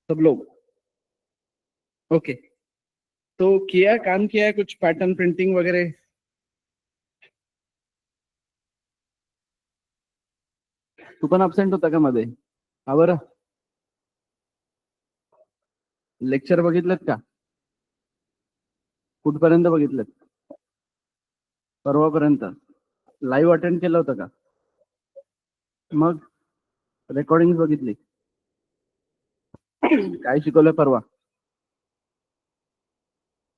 सब लोग। ओके। तो काम किया है कुछ पैटर्न प्रिंटिंग वगैरह? तू पण अब्सेंट होता का मध्ये? हा बरं. लेक्चर बघितलेत का? कुठपर्यंत बघितलेत? परवापर्यंत? लाईव्ह अटेंड केलं होतं का? मग रेकॉर्डिंग बघितली? काय शिकवलंय परवा?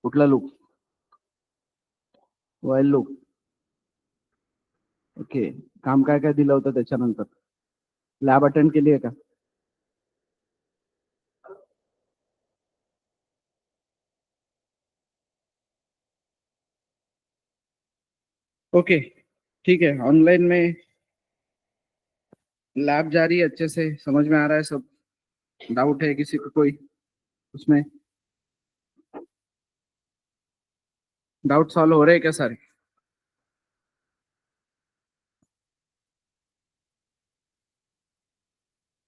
कुठला लूप? वाईल लूप. ओके. काम काय काय दिलं होतं त्याच्यानंतर? लॅब अटेंड केली आहे का? ओके, ठीक है। ऑनलाइन में लैब जारी है, अच्छे से समझ में आ रहा है सब? डाउट है किसी को कोई उसमें? डाउट सॉल्व हो रहे हैं क्या सारे?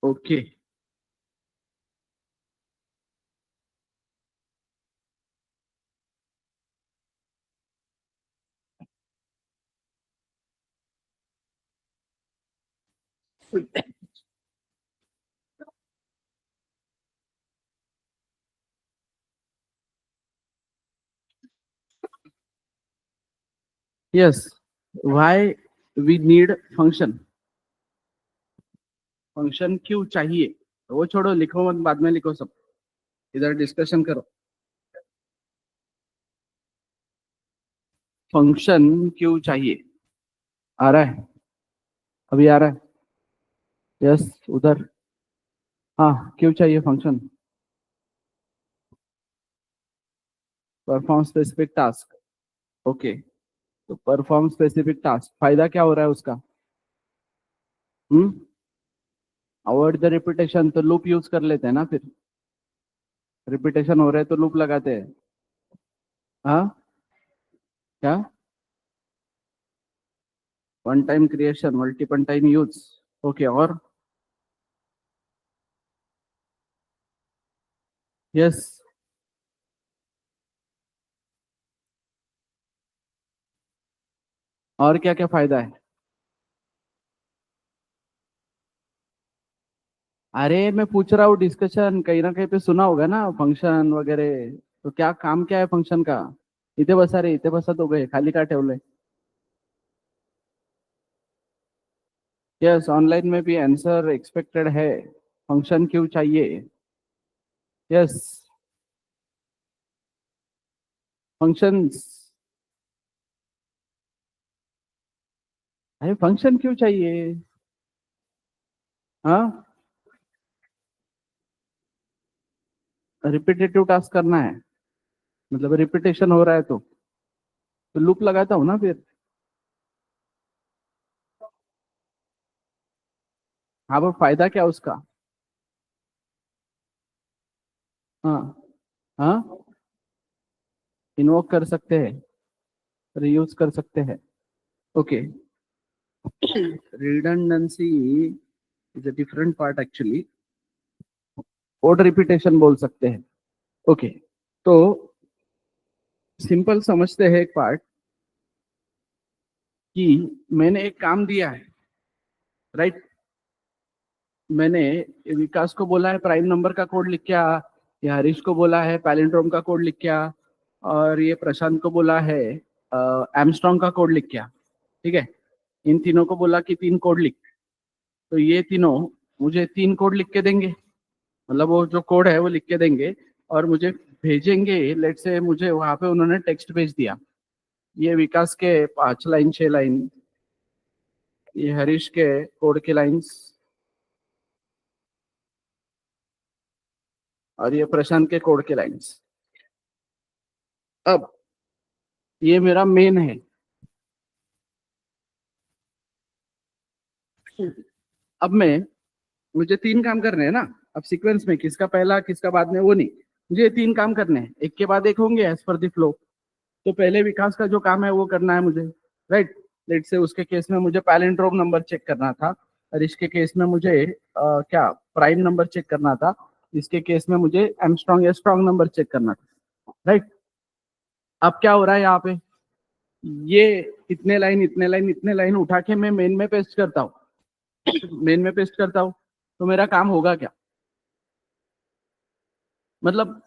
Okay. Yes, why we need function? Function क्यों चाहिए? वो छोड़ो, लिखो मत, बाद में लिखो सब। इधर डिस्कशन करो। फंक्शन क्यों चाहिए? आ रहा है? अभी आ रहा है? यस, उधर। हाँ, क्यों चाहिए function? Perform specific task. Okay. तो परफॉर्म स्पेसिफिक टास्क, फायदा क्या हो रहा है उसका? हम्म। अवॉइड द रिपीटेशन, तो लूप यूज कर लेते हैं ना फिर। रिपीटेशन हो रहा है तो लूप लगाते हैं। हाँ, क्या? One time creation, multiple time use. Okay, और? यस। और क्या क्या फायदा है? अरे मैं पूछ रहा हूँ, डिस्कशन कहीं ना कहीं पे सुना होगा ना फंक्शन वगैरह। तो क्या काम क्या है फंक्शन का? इथे बसा रे, इथे बसा तो गए, खाली का ठेवलंय? यस, ऑनलाइन में भी आंसर एक्सपेक्टेड है। फंक्शन क्यों चाहिए? यस। फंक्शंस। अरे फंक्शन क्यों चाहिए? हाँ, रिपीटेटिव टास्क करना है, मतलब रिपीटेशन हो रहा है तो लूप लगाता हूँ ना फिर। हाँ, वो फायदा क्या उसका? हाँ। हाँ, इन्वोक कर सकते हैं, रीयूज कर सकते हैं। Okay. Redundancy is a different part actually. Code repetition बोल सकते हैं। ओके। तो सिंपल समझते हैं एक पार्ट, कि मैंने एक काम दिया है, राइट? मैंने विकास को बोला है प्राइम नंबर का कोड लिख के आ, या हरीश को बोला है पैलिंड्रोम का कोड लिख के आ, और ये प्रशांत को बोला है एमस्ट्रॉन्ग का कोड लिख के आ। ठीक है? इन तीनों को बोला कि 3 कोड लिख। तो ये तीनों मुझे 3 कोड लिख के देंगे, मतलब वो जो कोड है वो लिख के देंगे और मुझे भेजेंगे। लेट से मुझे वहां पे उन्होंने टेक्स्ट भेज दिया, ये विकास के 5 लाइन 6 लाइन, ये हरीश के कोड के लाइंस, और ये प्रशांत के कोड के लाइंस। अब ये मेरा मेन है। अब मैं, मुझे 3 काम करने हैं ना। अब सीक्वेंस में किसका पहला किसका बाद में वो नहीं, मुझे 3 काम करने हैं, एक के बाद एक होंगे एज पर द फ्लो। तो पहले विकास का जो काम है वो करना है मुझे, राइट? लेट से उसके केस में मुझे पैलिंड्रोम नंबर चेक करना था, और इसके केस में मुझे क्या प्राइम नंबर चेक करना था। इसके केस में मुझे एमस्ट्रॉन्ग या स्ट्रॉन्ग नंबर चेक करना था, राइट। अब क्या हो रहा है यहाँ पे, ये इतने लाइन उठा के मैं मेन में पेस्ट करता हूँ मेन में पेस्ट करता हूँ, तो मेरा काम होगा क्या? मतलब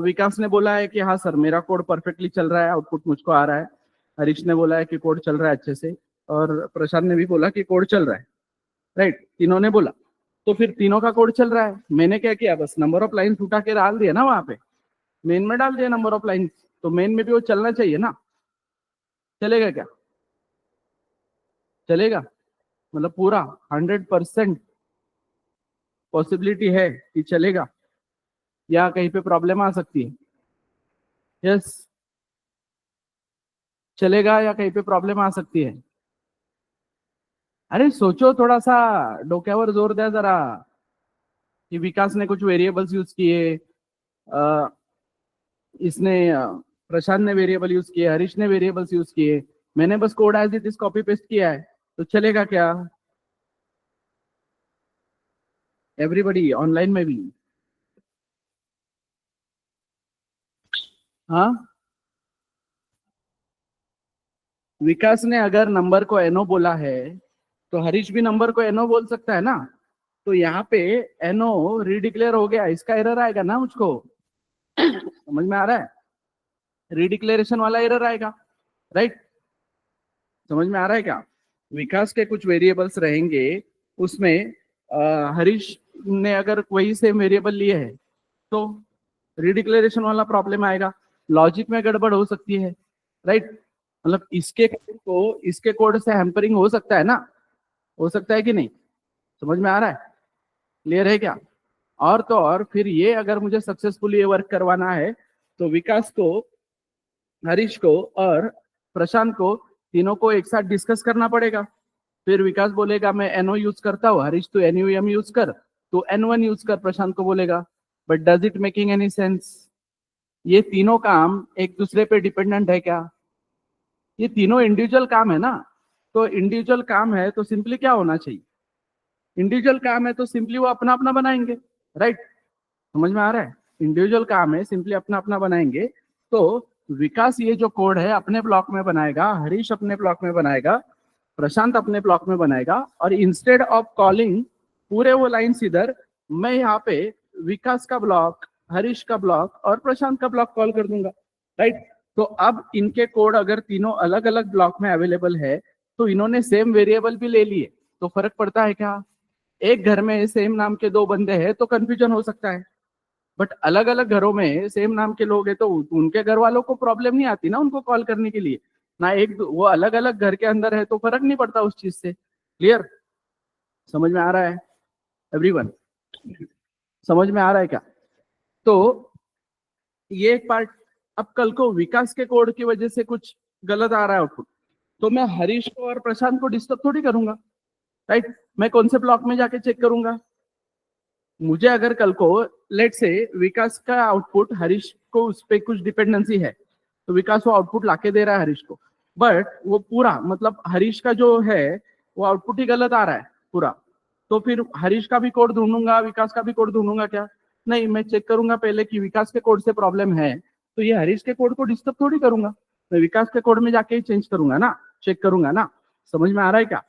विकास ने बोला है कि हाँ सर मेरा कोड परफेक्टली चल रहा है, आउटपुट मुझको आ रहा है। हरीश ने बोला है कि कोड चल रहा है अच्छे से, और प्रशांत ने भी बोला कि कोड चल रहा है, राइट। तीनों ने बोला, तो फिर तीनों का कोड चल रहा है। मैंने क्या किया, बस नंबर ऑफ लाइन्स उठा के डाल दिया ना वहां पे, मेन में डाल दिया नंबर ऑफ लाइन्स, तो मेन में भी वो चलना चाहिए ना। चलेगा क्या? चलेगा, मतलब पूरा 100% पॉसिबिलिटी है कि चलेगा, या कहीं पे प्रॉब्लम आ सकती है? यस, चलेगा या कहीं पे प्रॉब्लम आ सकती है? अरे सोचो, थोड़ा सा डोक्यावर जोर द्या जरा, कि विकास ने कुछ वेरिएबल्स यूज किए, इसने प्रशांत ने वेरिएबल यूज किए, हरीश ने वेरिएबल्स यूज किए, मैंने बस code as it is copy paste किया है, तो चलेगा क्या? एवरीबडी ऑनलाइन में भी? हाँ, विकास ने अगर नंबर को एनो बोला है, तो हरीश भी नंबर को एनो बोल सकता है ना। तो यहाँ पे एनो रीडिक्लेयर हो गया, इसका एरर आएगा ना मुझको, समझ में आ रहा है? रीडिक्लेरेशन वाला एरर आएगा, राइट। समझ में आ रहा है क्या? विकास के कुछ वेरिएबल्स रहेंगे, उसमें हरीश ने अगर वही सेम वेरिएबल लिए है, तो रीडिक्लेरेशन वाला प्रॉब्लम आएगा, लॉजिक में गड़बड़ हो सकती है, राइट। मतलब इसके कोड को इसके कोड से हैम्परिंग हो सकता है ना, हो सकता है कि नहीं? समझ में आ रहा है? क्लियर है क्या? और तो और फिर ये अगर मुझे सक्सेसफुली ये वर्क करवाना है, तो विकास को, हरीश को और प्रशांत को, तीनों को एक साथ डिस्कस करना पड़ेगा। फिर विकास बोलेगा मैं एनओ यूज करता हूँ, हरीश तो एनयूएम यूज कर, तो एन1 यूज कर, प्रशांत को बोलेगा। But does it making any sense? ये तीनों काम एक दूसरे पे डिपेंडेंट है क्या? ये तीनों इंडिविजुअल काम है ना। तो इंडिविजुअल काम है तो सिंपली क्या होना चाहिए, इंडिविजुअल काम है तो सिंपली वो अपना अपना बनाएंगे, राइट। समझ में आ रहा है? इंडिविजुअल काम है, सिंपली अपना अपना बनाएंगे। तो विकास ये जो कोड है अपने ब्लॉक में बनाएगा, हरीश अपने ब्लॉक में बनाएगा, प्रशांत अपने ब्लॉक में बनाएगा, और इंस्टेड ऑफ कॉलिंग पूरे वो लाइन्स इधर, मैं यहाँ पे विकास का ब्लॉक, हरीश का ब्लॉक और प्रशांत का ब्लॉक कॉल कर दूंगा, राइट। तो अब इनके कोड अगर तीनों अलग अलग ब्लॉक में अवेलेबल है, तो इन्होंने सेम वेरिएबल भी ले लिए, तो फर्क पड़ता है क्या? एक घर में सेम नाम के दो बंदे हैं तो कंफ्यूजन हो सकता है, बट अलग अलग घरों में सेम नाम के लोग हैं तो उनके घर वालों को प्रॉब्लम नहीं आती ना उनको कॉल करने के लिए ना। एक वो अलग अलग घर के अंदर है तो फर्क नहीं पड़ता उस चीज से। क्लियर? समझ में आ रहा है एवरीवन? समझ में आ रहा है क्या? तो ये एक पार्ट। अब कल को विकास के कोड की वजह से कुछ गलत आ रहा है आउटपुट, तो मैं हरीश को और प्रशांत को डिस्टर्ब थोड़ी करूंगा, राइट। मैं कौन से ब्लॉक में जाके चेक करूंगा? मुझे अगर कल को लेट से विकास का आउटपुट हरीश को उस पर कुछ डिपेंडेंसी है, तो विकास वो आउटपुट लाके दे रहा है हरीश को, बट वो पूरा मतलब हरीश का जो है वो आउटपुट ही गलत आ रहा है पूरा, तो फिर हरीश का भी कोड ढूंढूंगा, विकास का भी कोड ढूंढूंगा क्या? नहीं, मैं चेक करूंगा पहले कि विकास के कोड से प्रॉब्लम है, तो ये हरीश के कोड को डिस्टर्ब थोड़ी करूंगा, मैं विकास के कोड में जाके ही चेंज करूंगा ना, चेक करूंगा ना। समझ में आ रहा है क्या?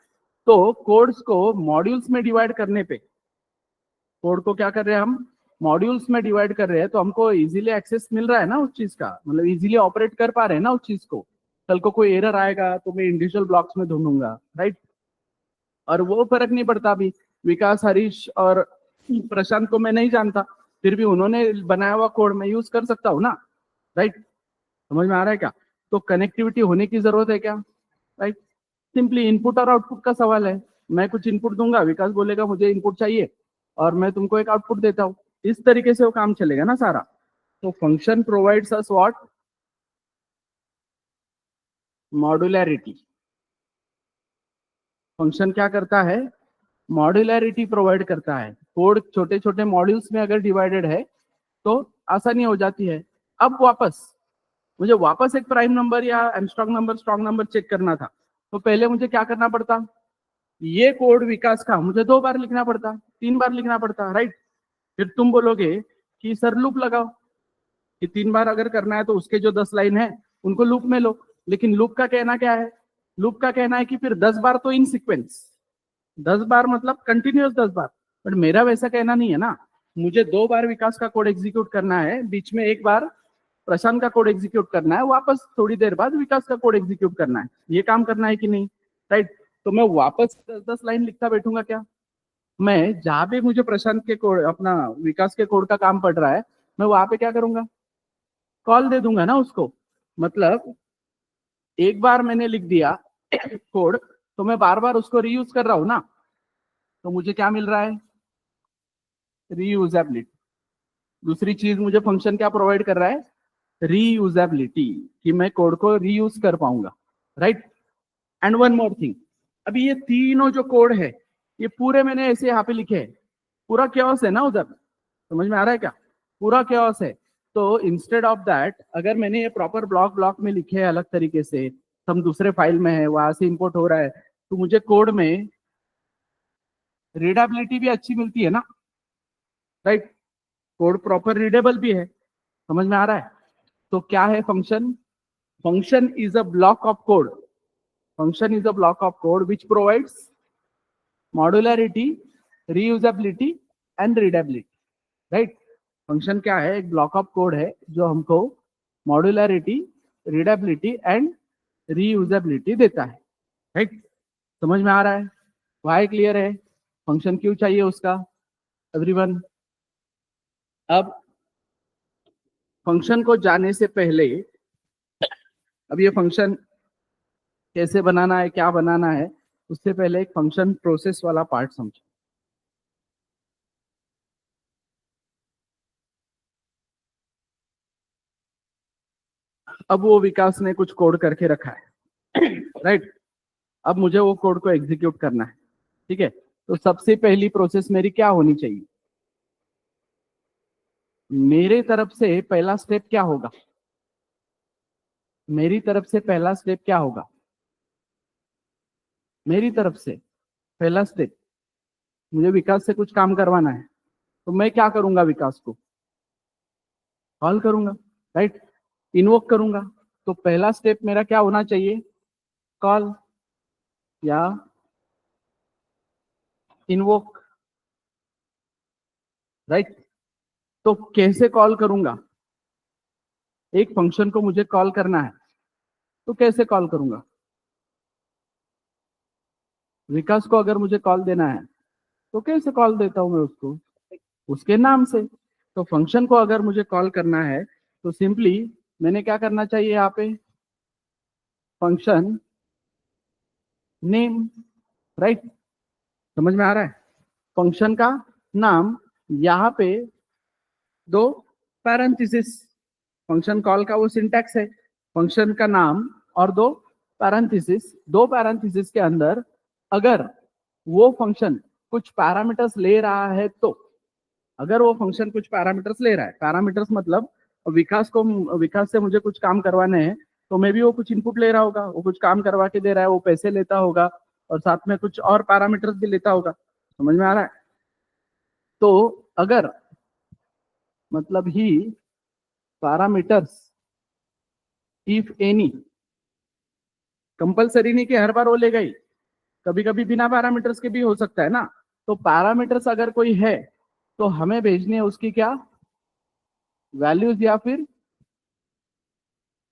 तो कोड्स को मॉड्यूल्स में डिवाइड करने पे, कोड को क्या कर रहे हैं हम, मॉड्यूल्स में डिवाइड कर रहे हैं, तो हमको इजीली एक्सेस मिल रहा है ना उस चीज का, मतलब इजीली ऑपरेट कर पा रहे हैं ना उस चीज को। कल को कोई एरर आएगा तो मैं इंडिविजुअल ब्लॉक्स में ढूंढूंगा, राइट। और वो फर्क नहीं पड़ता अभी, विकास, हरीश और प्रशांत को मैं नहीं जानता, फिर भी उन्होंने बनाया हुआ कोड मैं यूज कर सकता हूँ ना, राइट। समझ में आ रहा है क्या? तो कनेक्टिविटी होने की जरूरत है क्या, राइट। सिंपली इनपुट और आउटपुट का सवाल है, मैं कुछ इनपुट दूंगा, विकास बोलेगा मुझे इनपुट चाहिए, और मैं तुमको एक आउटपुट देता हूँ, इस तरीके से वो काम चलेगा ना सारा। तो function provides us what, modularity. Function क्या करता है, मॉड्युलैरिटी प्रोवाइड करता है। कोड छोटे छोटे मॉड्यूल्स में अगर डिवाइडेड है तो आसानी हो जाती है। अब वापस मुझे वापस एक प्राइम नंबर या Armstrong number, strong number check करना था, तो पहले मुझे क्या करना पड़ता, ये कोड विकास का मुझे 2 बार लिखना पड़ता, 3 बार लिखना पड़ता, राइट। फिर तुम बोलोगे कि सर लूप लगाओ, कि 3 बार अगर करना है तो उसके जो 10 लाइन है उनको लूप में लो। लेकिन लूप का कहना क्या है? लूप का कहना है कि फिर 10 बार तो इन सीक्वेंस, 10 बार मतलब कंटिन्यूअस 10 बार। बट मेरा वैसा कहना नहीं है ना, मुझे 2 बार विकास का कोड एग्जीक्यूट करना है, बीच में 1 बार प्रशांत का कोड एग्जीक्यूट करना है, वापस थोड़ी देर बाद विकास का कोड एग्जीक्यूट करना है। ये काम करना है कि नहीं? राइट। तो मैं वापस 10-10 लाइन लिखता बैठूंगा क्या? मैं जहां पे मुझे प्रशांत के कोड, अपना विकास के कोड का काम पड़ रहा है, मैं वहां पे क्या करूंगा? कॉल दे दूंगा ना उसको। मतलब एक बार मैंने लिख दिया कोड, तो मैं बार बार उसको रीयूज कर रहा हूं ना, तो मुझे क्या मिल रहा है? रीयूजेबिलिटी। दूसरी चीज मुझे फंक्शन क्या प्रोवाइड कर रहा है? रीयूजेबिलिटी, कि मैं कोड को रीयूज कर पाऊंगा। Right. And one more thing, अभी ये तीनों जो कोड है, ये पूरे मैंने ऐसे यहाँ पे लिखे हैं, पूरा क्योस है ना उधर, समझ में आ रहा है क्या? पूरा क्योस है। तो इंस्टेड ऑफ दैट, अगर मैंने ये प्रॉपर ब्लॉक ब्लॉक में लिखे हैं अलग तरीके से, हम दूसरे फाइल में है, वहां से इंपोर्ट हो रहा है, तो मुझे कोड में रीडेबिलिटी भी अच्छी मिलती है ना। राइट। कोड प्रॉपर रीडेबल भी है, समझ में आ रहा है? तो क्या है function? Function is a block of code, function is a block of code which provides modularity, reusability and readability. Right. Function क्या है? एक ब्लॉक ऑफ कोड है जो हमको मॉड्युलरिटी, रीडेबिलिटी एंड रीयूजेबिलिटी देता है। राइट। समझ में आ रहा है? वाई क्लियर है? फंक्शन क्यों चाहिए उसका? एवरीवन। अब फंक्शन को जाने से पहले, अब ये फंक्शन कैसे बनाना है, क्या बनाना है, उससे पहले एक फंक्शन प्रोसेस वाला पार्ट समझो। अब वो विकास ने कुछ कोड करके रखा है राइट। अब मुझे वो कोड को एग्जीक्यूट करना है। ठीक है। तो सबसे पहली प्रोसेस मेरी क्या होनी चाहिए? मेरे तरफ से पहला स्टेप क्या होगा? मेरी तरफ से पहला स्टेप क्या होगा? मेरी तरफ से पहला स्टेप, मुझे विकास से कुछ काम करवाना है, तो मैं क्या करूंगा? विकास को कॉल करूंगा, राइट, इन्वोक करूंगा। तो पहला स्टेप मेरा क्या होना चाहिए? कॉल या इन्वोक। राइट। तो कैसे कॉल करूंगा? एक फंक्शन को मुझे कॉल करना है, तो कैसे कॉल करूंगा? विकास को अगर मुझे कॉल देना है, तो कैसे कॉल देता हूं मैं उसको? उसके नाम से। तो फंक्शन को अगर मुझे कॉल करना है, तो सिंपली मैंने क्या करना चाहिए यहाँ पे? Function name. राइट। समझ में आ रहा है? फंक्शन का नाम, यहाँ पे 2 पैरेंथेसिस, फंक्शन कॉल का वो सिंटैक्स है, फंक्शन का नाम और 2 पैरेंथेसिस। 2 पैरेंथेसिस के अंदर अगर वो फंक्शन कुछ पैरामीटर्स ले रहा है, तो अगर वो फंक्शन कुछ पैरामीटर्स ले रहा है, पैरामीटर्स मतलब विकास से मुझे कुछ काम करवाने हैं, तो मे भी वो कुछ इनपुट ले रहा होगा, वो कुछ काम करवा के दे रहा है, वो पैसे लेता होगा, और साथ में कुछ और पैरामीटर्स भी लेता होगा। समझ में आ रहा है? तो अगर मतलब ही पैरामीटर्स, इफ एनी, कंपलसरी नहीं कि हर बार वो लेगा ही, कभी कभी बिना पैरामीटर्स के भी हो सकता है ना। तो पैरामीटर्स अगर कोई है, तो हमें भेजनी है उसकी क्या? वैल्यूज या फिर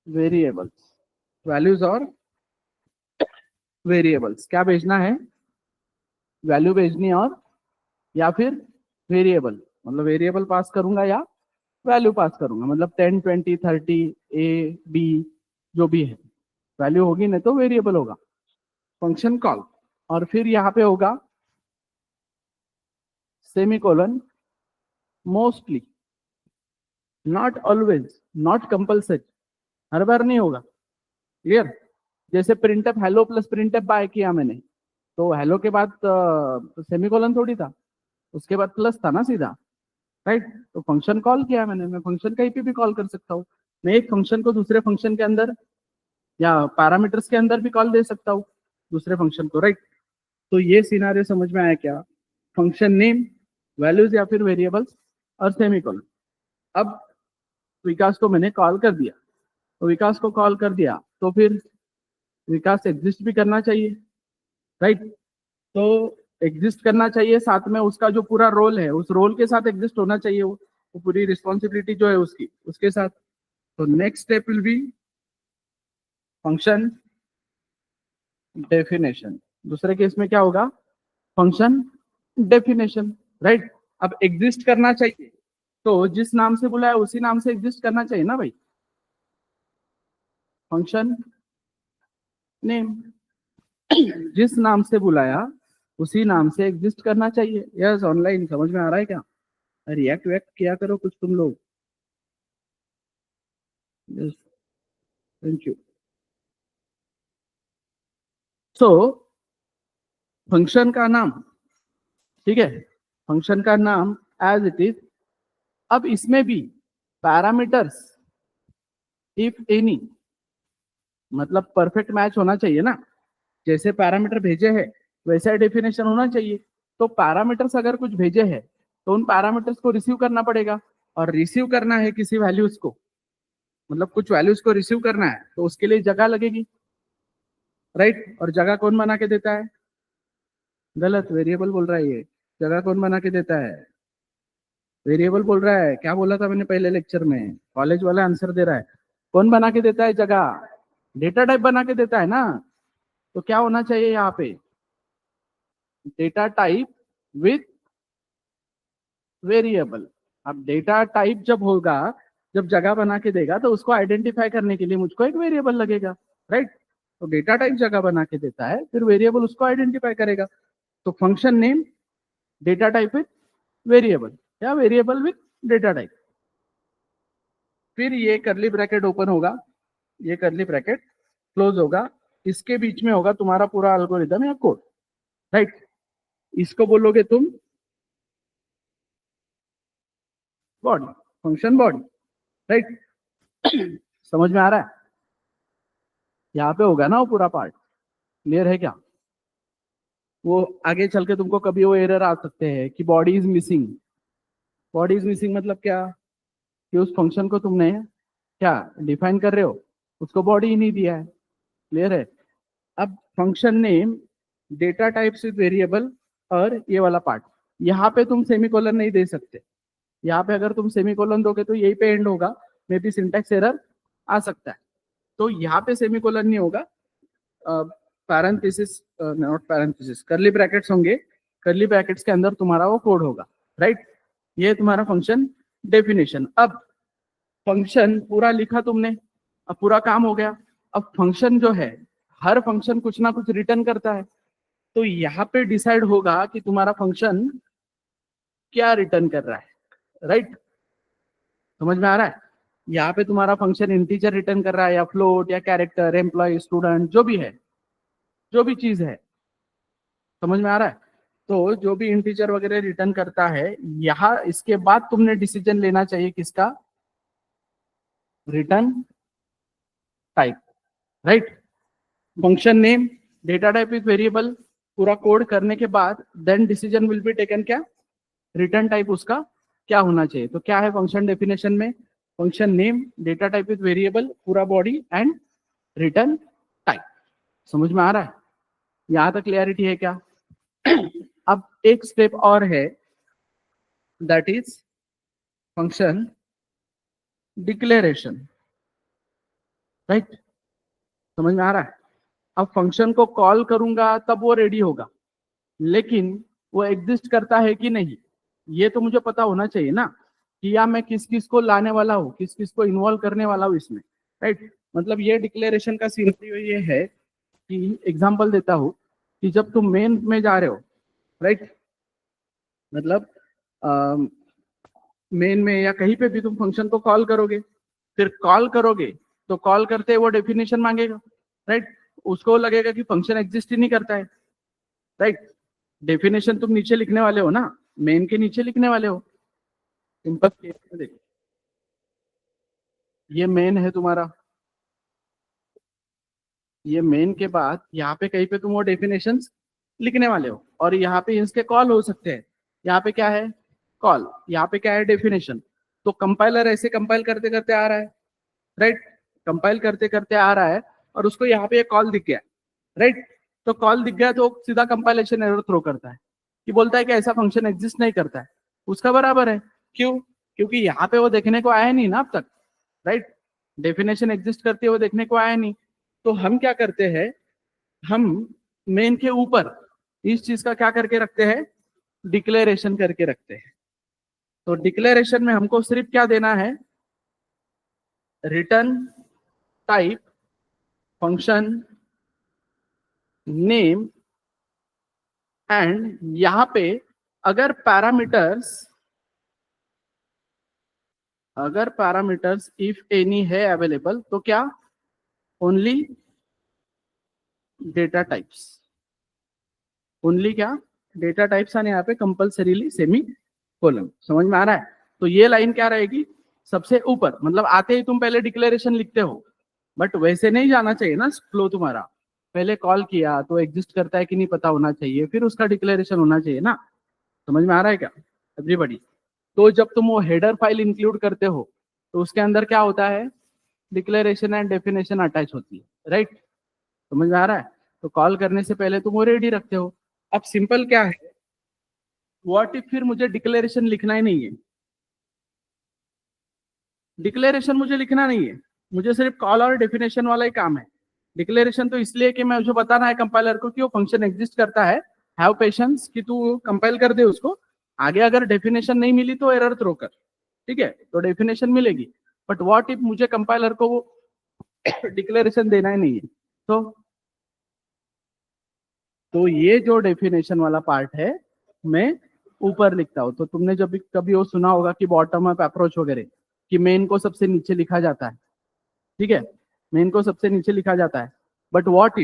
वेरिएबल्स। वैल्यूज और वेरिएबल्स क्या भेजना है? वैल्यू भेजनी है, और या फिर वेरिएबल, मतलब वेरिएबल पास करूंगा या वैल्यू पास करूंगा, मतलब 10, 20, 30, ए बी जो भी है, वैल्यू होगी नहीं तो वेरिएबल होगा। फंक्शन कॉल, और फिर यहाँ पे होगा semicolon, mostly, not always, not compulsory, हर बार नहीं होगा। क्लियर? जैसे printf hello plus printf bye किया मैंने, तो हेलो के बाद सेमीकोलन थोड़ी था, उसके बाद प्लस था ना सीधा। राइट। तो फंक्शन कॉल किया मैंने, मैं फंक्शन कहीं पे भी कॉल कर सकता हूँ। मैं एक फंक्शन को दूसरे फंक्शन के अंदर या पैरामीटर्स के अंदर भी कॉल दे सकता हूँ दूसरे फंक्शन को। राइट। तो ये सिनारियो समझ में आया क्या? फंक्शन नेम, वैल्यूज या फिर वेरिएबल्स, और सेमीकोलन। अब विकास को मैंने कॉल कर दिया, तो विकास को कॉल कर दिया तो फिर विकास एग्जिस्ट भी करना चाहिए, राइट। तो एग्जिस्ट करना चाहिए, साथ में उसका जो पूरा रोल है उस रोल के साथ एग्जिस्ट होना चाहिए, वो पूरी रिस्पॉन्सिबिलिटी जो है उसकी उसके साथ। तो next step will be function definition. दूसरे केस में क्या होगा, फंक्शन डेफिनेशन, राइट। अब एग्जिस्ट करना चाहिए तो जिस नाम से बुलाया उसी नाम से एग्जिस्ट करना चाहिए ना भाई, फंक्शन नेम। जिस नाम से बुलाया उसी नाम से एग्जिस्ट करना चाहिए। यस, ऑनलाइन समझ में आ रहा है क्या? रिएक्ट वैक्ट किया करो कुछ तुम लोग। Yes, thank you. So function का नाम, ठीक है, फंक्शन का नाम एज इट इज। अब इसमें भी पैरामीटर्स इफ एनी, मतलब परफेक्ट मैच होना चाहिए ना, जैसे पैरामीटर भेजे हैं वैसा डेफिनेशन होना चाहिए। तो पैरामीटर्स अगर कुछ भेजे हैं तो उन पैरामीटर्स को रिसीव करना पड़ेगा, और रिसीव करना है किसी वैल्यूज को, मतलब कुछ वैल्यूज को रिसीव करना है तो उसके लिए जगह लगेगी, राइट। और जगह कौन बना के देता है? गलत, वेरिएबल बोल रहा है ये। जगह कौन बना के देता है? वेरिएबल बोल रहा है। क्या बोला था मैंने पहले लेक्चर में? कॉलेज वाला आंसर दे रहा है। कौन बना के देता है जगह? डेटा टाइप बना के देता है ना। तो क्या होना चाहिए यहाँ पे? Data type with variable. अब डेटा टाइप जब होगा, जब जगह बना के देगा तो उसको आइडेंटिफाई करने के लिए मुझको एक वेरिएबल लगेगा, राइट। तो डेटा टाइप जगह बना के देता है, फिर वेरिएबल उसको आइडेंटिफाई करेगा। तो function name data type with variable या वेरिएबल विथ डेटा टाइप। फिर ये करली ब्रैकेट ओपन होगा, ये करली ब्रैकेट क्लोज होगा, इसके बीच में होगा तुम्हारा पूरा एल्गोरिथम या कोड, राइट। इसको बोलोगे तुम बॉडी, फंक्शन बॉडी, राइट। समझ में आ रहा है? यहाँ पे होगा ना वो पूरा पार्ट, क्लियर है क्या? वो आगे चल के तुमको कभी वो एरर आ सकते हैं कि body is missing. Body is missing मतलब क्या? कि उस फंक्शन को तुमने क्या डिफाइन कर रहे हो, उसको बॉडी ही नहीं दिया है, क्लियर है? अब function name data types with variable, और ये वाला पार्ट, यहाँ पे तुम सेमीकोलन नहीं दे सकते। यहाँ पे अगर तुम सेमीकोलन दोगे तो यही पे एंड होगा, मे बी सिंटैक्स एरर आ सकता है। तो यहाँ पे सेमीकोलन नहीं होगा, parenthesis, not parenthesis, curly brackets होंगे। करली ब्रैकेट्स के अंदर तुम्हारा वो कोड होगा, राइट। ये तुम्हारा फंक्शन डेफिनेशन। अब फंक्शन पूरा लिखा तुमने, अब पूरा काम हो गया। अब फंक्शन जो है, हर फंक्शन कुछ ना कुछ रिटर्न करता है, तो यहाँ पे डिसाइड होगा कि तुम्हारा फंक्शन क्या रिटर्न कर रहा है, राइट। समझ में आ रहा है? यहाँ पे तुम्हारा फंक्शन इंटीजर रिटर्न कर रहा है या फ्लोट या कैरेक्टर, एम्प्लॉय, स्टूडेंट, जो भी है, जो भी चीज है। समझ में आ रहा है? तो जो भी इंटीजर वगैरह रिटर्न करता है, यहाँ इसके बाद तुमने डिसीजन लेना चाहिए किसका? Return type, right. Function name data type is variable, पूरा कोड करने के बाद then decision will be taken क्या? रिटर्न टाइप उसका क्या होना चाहिए। तो क्या है फंक्शन डेफिनेशन में? Function name data type is variable, पूरा बॉडी एंड रिटर्न टाइप। समझ में आ रहा है? यहां तक क्लियरिटी है क्या? अब एक स्टेप और है, that is function declaration, right. समझ में आ रहा है? अब फंक्शन को कॉल करूंगा तब वो रेडी होगा, लेकिन वो एग्जिस्ट करता है कि नहीं ये तो मुझे पता होना चाहिए ना, कि या मैं किस किस को लाने वाला हूँ, किस किस को इन्वॉल्व करने वाला हूँ इसमें, राइट। मतलब ये डिक्लेरेशन का सिनेरियो ये है कि एग्जांपल देता हूँ कि जब तुम मेन में जा रहे हो, राइट, मतलब मेन में या कहीं पे भी तुम फंक्शन को कॉल करोगे, फिर कॉल करोगे तो कॉल करते वो डेफिनेशन मांगेगा, राइट। उसको लगेगा कि फंक्शन एग्जिस्ट ही नहीं करता है, राइट। डेफिनेशन तुम नीचे लिखने वाले हो ना, मेन के नीचे लिखने वाले हो। सिंपल केस में देखो, ये मेन है तुम्हारा, ये मेन के बाद यहाँ पे कहीं पे तुम वो डेफिनेशंस लिखने वाले हो, और यहाँ पे इसके कॉल हो सकते हैं। यहाँ पे क्या है? कॉल, यहाँ पे क्या है डेफिनेशन। तो कंपाइलर ऐसे कंपाइल करते करते आ रहा है, राइट, कंपाइल करते करते आ रहा है और उसको यहाँ पे कॉल दिख गया, राइट। तो कॉल दिख गया तो सीधा कंपाइलेशन एरर थ्रो करता है कि बोलता है कि ऐसा फंक्शन एग्जिस्ट नहीं करता है, उसका बराबर है। क्यों? क्योंकि यहाँ पे वो देखने को आया नहीं ना अब तक, राइट, डेफिनेशन एग्जिस्ट करती है वो देखने को आया नहीं। तो हम क्या करते हैं, हम मेन के ऊपर इस चीज का क्या करके रखते हैं, डिक्लेरेशन करके रखते हैं। तो डिक्लेरेशन में हमको सिर्फ क्या देना है, return type function name and यहां पे अगर पैरामीटर्स इफ एनी है अवेलेबल तो क्या, ओनली डेटा टाइप्स, ओनली क्या, डेटा टाइप्स आने यहाँ पे कंपल्सरीली सेमी कोलन। समझ में आ रहा है? तो ये लाइन क्या रहेगी, सबसे ऊपर, मतलब आते ही तुम पहले डिक्लेरेशन लिखते हो, बट वैसे नहीं जाना चाहिए ना फ्लो तुम्हारा। पहले कॉल किया तो एग्जिस्ट करता है कि नहीं पता होना चाहिए, फिर उसका डिक्लेरेशन होना चाहिए ना। समझ में आ रहा है क्या एवरीबॉडी? तो जब तुम वो हेडर फाइल इंक्लूड करते हो तो उसके अंदर क्या होता है, डिक्लेरेशन एंड डेफिनेशन अटैच होती है, राइट। समझ में आ रहा है? तो कॉल करने से पहले तुम वो रेडी रखते हो। अब सिंपल क्या है, व्हाट इफ फिर मुझे डिक्लेरेशन लिखना ही नहीं है, डिक्लेरेशन मुझे लिखना नहीं है, मुझे सिर्फ कॉल और डेफिनेशन वाला ही काम है। डिक्लेरेशन तो इसलिए कि मैं मुझे बताना है कंपाइलर को कि वो फंक्शन एग्जिस्ट करता है, हैव पेशेंस कि तू कंपाइल कर दे उसको। आगे अगर डेफिनेशन नहीं मिली तो एरर थ्रो कर, ठीक है, तो डेफिनेशन मिलेगी। बट व्हाट इफ मुझे कंपाइलर को वो डिक्लेरेशन देना ही नहीं है, तो ये जो डेफिनेशन वाला पार्ट है मैं ऊपर लिखता हूं। तो तुमने जब भी कभी वो सुना होगा कि बॉटम अप अप्रोच वगैरह, कि मेन को सबसे नीचे लिखा जाता है, ठीक है, मेन को सबसे नीचे लिखा जाता है। बट व्हाट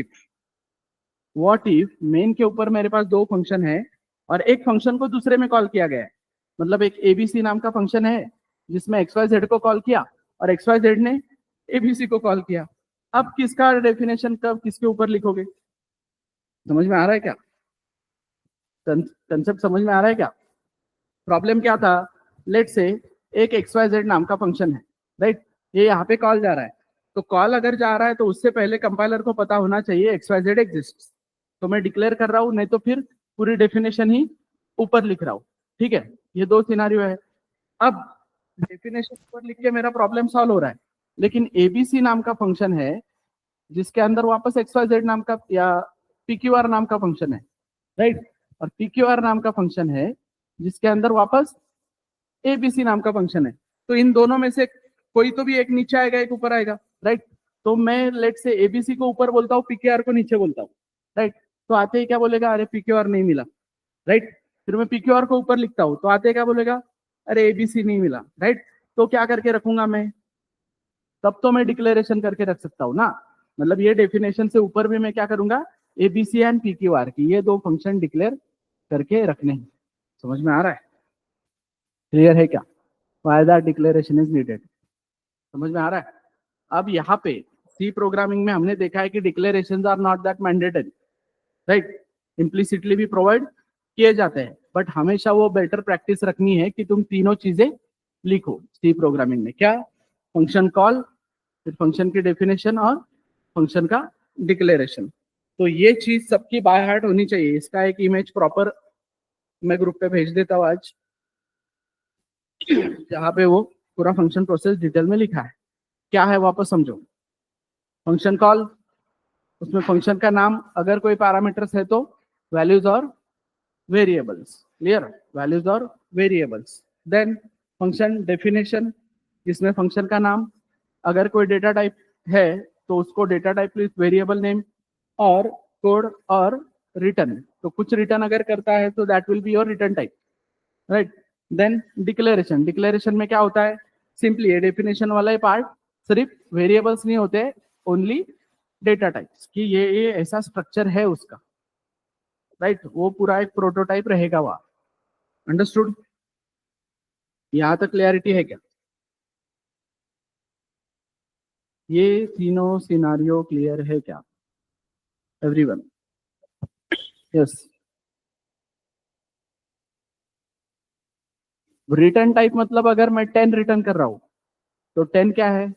इफ मेन के ऊपर मेरे पास दो फंक्शन है और एक फंक्शन को दूसरे में कॉल किया गया है, मतलब एक एबीसी नाम का फंक्शन है जिसमें XYZ को कॉल किया और XYZ ने एबीसी को कॉल किया। अब किसका डेफिनेशन कब किसके ऊपर लिखोगे? समझ में आ रहा है क्या? कंसेप्ट समझ में आ रहा है क्या? प्रॉब्लम क्या था, लेट से एक XYZ नाम का फंक्शन है, राइट, ये यहाँ पे कॉल जा रहा है। तो कॉल अगर जा रहा है तो उससे पहले कंपाइलर को पता होना चाहिए XYZ एग्जिस्ट, तो मैं डिक्लेयर कर रहा हूँ, नहीं तो फिर पूरी डेफिनेशन ही ऊपर लिख रहा हूँ, ठीक है। ये दो सिनारियो है। अब डेफिनेशन ऊपर लिख के मेरा प्रॉब्लम सॉल्व हो रहा है, लेकिन एबीसी नाम का फंक्शन है जिसके अंदर वापस XYZ नाम का या PQR नाम का फंक्शन है, राइट, और PQR नाम का फंक्शन है जिसके अंदर वापस एबीसी नाम का फंक्शन है। तो इन दोनों में से कोई तो भी एक नीचे आएगा एक ऊपर आएगा, राइट। तो मैं लेट से एबीसी को ऊपर बोलता हूँ, PQR को नीचे बोलता हूँ, राइट। तो आते ही क्या बोलेगा, अरे PQR नहीं मिला, राइट। फिर मैं PQR को ऊपर लिखता हूँ तो आते ही क्या बोलेगा, अरे एबीसी नहीं मिला, राइट। तो क्या करके रखूंगा मैं, तब तो मैं डिक्लेरेशन करके रख सकता हूँ ना। मतलब ये डेफिनेशन से ऊपर भी मैं क्या करूंगा, एबीसी एंड PQR की ये दो फंक्शन डिक्लेयर करके रखने हैं। समझ में आ रहा है? क्लियर है क्या? Why that declaration is needed? समझ में आ रहा है? अब यहाँ पे सी प्रोग्रामिंग में हमने देखा है कि declarations are not that mandatory, right, implicitly भी प्रोवाइड किए जाते हैं, बट हमेशा वो बेटर प्रैक्टिस रखनी है कि तुम तीनों चीजें लिखो सी प्रोग्रामिंग में। क्या? फंक्शन कॉल, फिर फंक्शन की डेफिनेशन और फंक्शन का डिक्लेरेशन। तो ये चीज सबकी बाय हार्ट होनी चाहिए। इसका एक इमेज प्रॉपर मैं ग्रुप पे भेज देता हूँ आज, जहाँ पे वो पूरा फंक्शन प्रोसेस डिटेल में लिखा है। क्या है वापस समझो, फंक्शन कॉल, उसमें फंक्शन का नाम, अगर कोई पैरामीटर्स है तो वैल्यूज और वेरिएबल्स, क्लियर, वैल्यूज और वेरिएबल्स। देन फंक्शन डेफिनेशन, जिसमें फंक्शन का नाम, अगर कोई डेटा टाइप है तो उसको data type with variable name और कोड और रिटर्न, तो कुछ रिटर्न अगर करता है तो that will be your return type, right. Then declaration, declaration में क्या होता है, सिंपली ये डेफिनेशन वाला ही पार्ट, सिर्फ वेरिएबल्स नहीं होते, ओनली डेटा टाइप्स कि ये ऐसा स्ट्रक्चर है उसका, राइट, वो पूरा एक प्रोटोटाइप रहेगा वहाँ। अंडरस्टूड? यहाँ तक क्लियरिटी है क्या? ये तीनों सिनारियो क्लियर है क्या एवरीवन? यस। रिटर्न टाइप मतलब अगर मैं 10 रिटर्न कर रहा हूं तो 10 क्या है?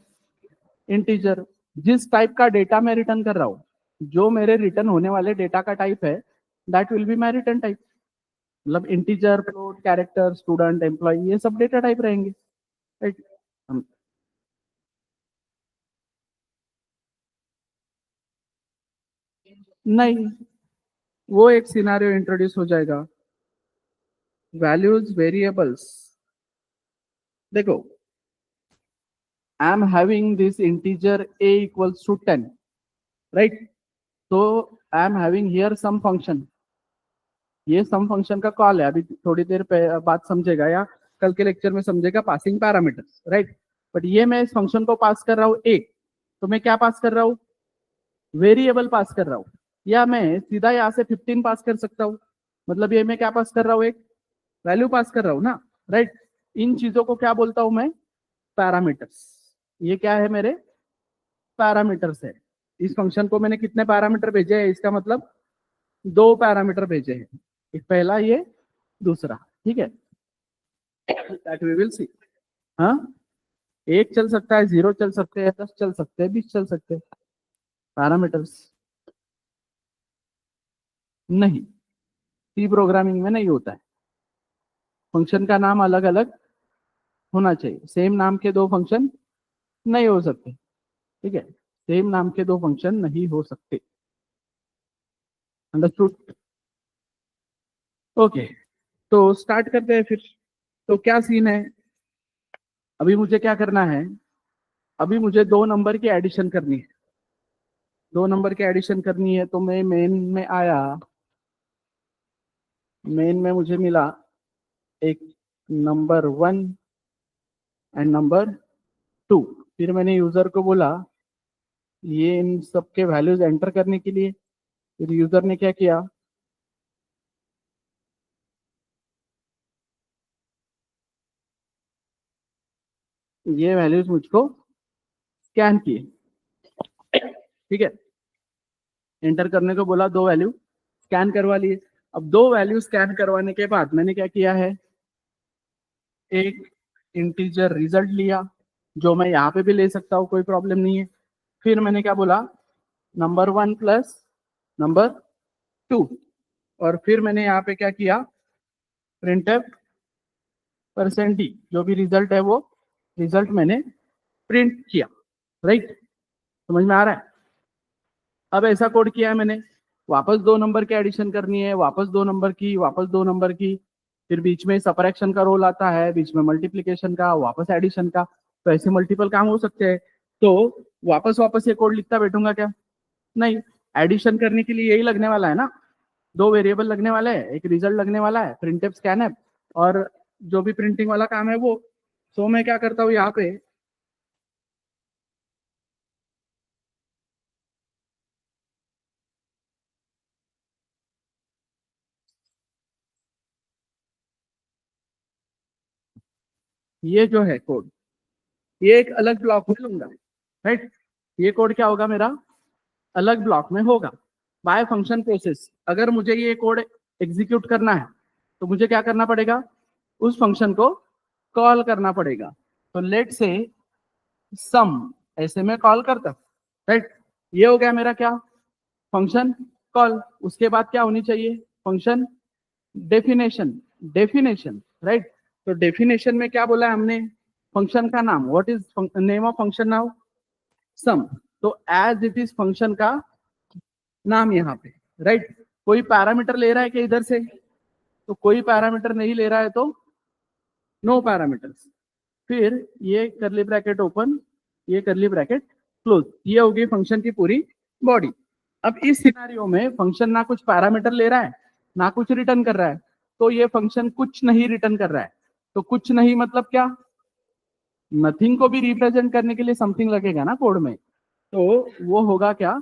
इंटीजर। जिस टाइप का डेटा मैं रिटर्न कर रहा हूं, जो मेरे रिटर्न होने वाले डेटा का टाइप है, that will be my return type. मतलब integer, float, character, student, employ, ये सब डेटा टाइप रहेंगे, राइट? नहीं, वो एक सिनारियो इंट्रोड्यूस हो जाएगा। वैल्यूज वेरिएबल्स, देखो, I am having this integer a equals to 10, right? तो I am having here some function, ये सम फंक्शन का कॉल है, अभी थोड़ी देर बाद समझेगा या कल के लेक्चर में समझेगा, पासिंग पैरामीटर्स, राइट? बट ये मैं इस फंक्शन को पास कर रहा हूँ a, तो मैं क्या पास कर रहा हूँ? वेरिएबल पास कर रहा हूँ। या मैं सीधा यहाँ से 15 पास कर सकता हूँ, मतलब ये मैं क्या पास कर रहा हूँ? एक वैल्यू पास कर रहा हूँ ना, राइट? इन चीजों को क्या बोलता हूं मैं? पैरामीटर्स। ये क्या है? मेरे पैरामीटर्स है। इस फंक्शन को मैंने कितने पैरामीटर भेजे हैं? इसका मतलब 2 पैरामीटर भेजे हैं, एक पहला, ये दूसरा, ठीक है? That we will see. हाँ, एक चल सकता है, 0 चल सकते हैं, 10 चल सकते हैं, 20 चल सकते हैं, पैरामीटर्स। नहीं, सी प्रोग्रामिंग में नहीं होता है। फंक्शन का नाम अलग अलग होना चाहिए, सेम नाम के दो फंक्शन नहीं हो सकते, ठीक है? सेम नाम के दो फंक्शन नहीं हो सकते, अंडरस्टूड? ओके, तो स्टार्ट करते हैं फिर। तो क्या सीन है? अभी मुझे क्या करना है? अभी मुझे 2 नंबर की एडिशन करनी है। 2 नंबर की एडिशन करनी है, तो मैं मेन में आया। मेन में मुझे मिला एक नंबर 1 एंड नंबर 2। फिर मैंने यूजर को बोला ये इन सब के वैल्यूज एंटर करने के लिए। फिर यूजर ने क्या किया? ये वैल्यूज मुझको स्कैन किए, ठीक है? एंटर करने को बोला, 2 वैल्यू स्कैन करवा लिए। अब 2 वैल्यू स्कैन करवाने के बाद मैंने क्या किया है? एक इंटीजर रिजल्ट लिया, जो मैं यहाँ पे भी ले सकता हूँ, कोई प्रॉब्लम नहीं है। फिर मैंने क्या बोला? Number 1 plus number 2। और फिर मैंने यहाँ पे क्या किया? printf %d, जो भी रिजल्ट है वो रिजल्ट मैंने प्रिंट किया, राइट? समझ में आ रहा है? अब ऐसा कोड किया है मैंने, वापस 2 नंबर की एडिशन करनी है, वापस 2 नंबर की, वापस 2 नंबर की, फिर बीच में सबट्रैक्शन का रोल आता है, बीच में मल्टीप्लीकेशन का, वापस एडिशन का। तो ऐसे मल्टीपल काम हो सकते हैं। तो वापस वापस ये कोड लिखता बैठूंगा क्या? नहीं, एडिशन करने के लिए यही लगने वाला है ना, 2 वेरिएबल लगने वाले हैं, एक रिजल्ट लगने वाला है, प्रिंटफ स्कैनफ, और जो भी प्रिंटिंग वाला काम है वो। सो मैं क्या करता हूँ यहाँ पे? ये जो है कोड, ये एक अलग ब्लॉक में लूंगा, राइट? ये कोड क्या होगा मेरा? अलग ब्लॉक में होगा। बाय फंक्शन प्रोसेस, अगर मुझे ये कोड एग्जीक्यूट करना है तो मुझे क्या करना पड़ेगा? उस फंक्शन को कॉल करना पड़ेगा। तो लेट से सम, ऐसे में कॉल करता, राइट? ये हो गया मेरा क्या? Function call. उसके बाद क्या होनी चाहिए? Function definition. Definition, right? तो डेफिनेशन में क्या बोला है हमने? फंक्शन का नाम, what is name of function now? Sum. तो एज इट इज फंक्शन का नाम यहाँ पे, राइट? कोई पैरामीटर ले रहा है क्या इधर से? तो कोई पैरामीटर नहीं ले रहा है, तो नो पैरामीटर्स। फिर ये करली ब्रैकेट ओपन, ये करली ब्रैकेट क्लोज, ये होगी फंक्शन की पूरी बॉडी। अब इस सिनेरियो में फंक्शन ना कुछ पैरामीटर ले रहा है, ना कुछ रिटर्न कर रहा है, तो ये फंक्शन कुछ नहीं रिटर्न कर रहा है। तो कुछ नहीं मतलब क्या? नथिंग को भी रिप्रेजेंट करने के लिए समथिंग लगेगा ना कोड में, तो वो होगा क्या?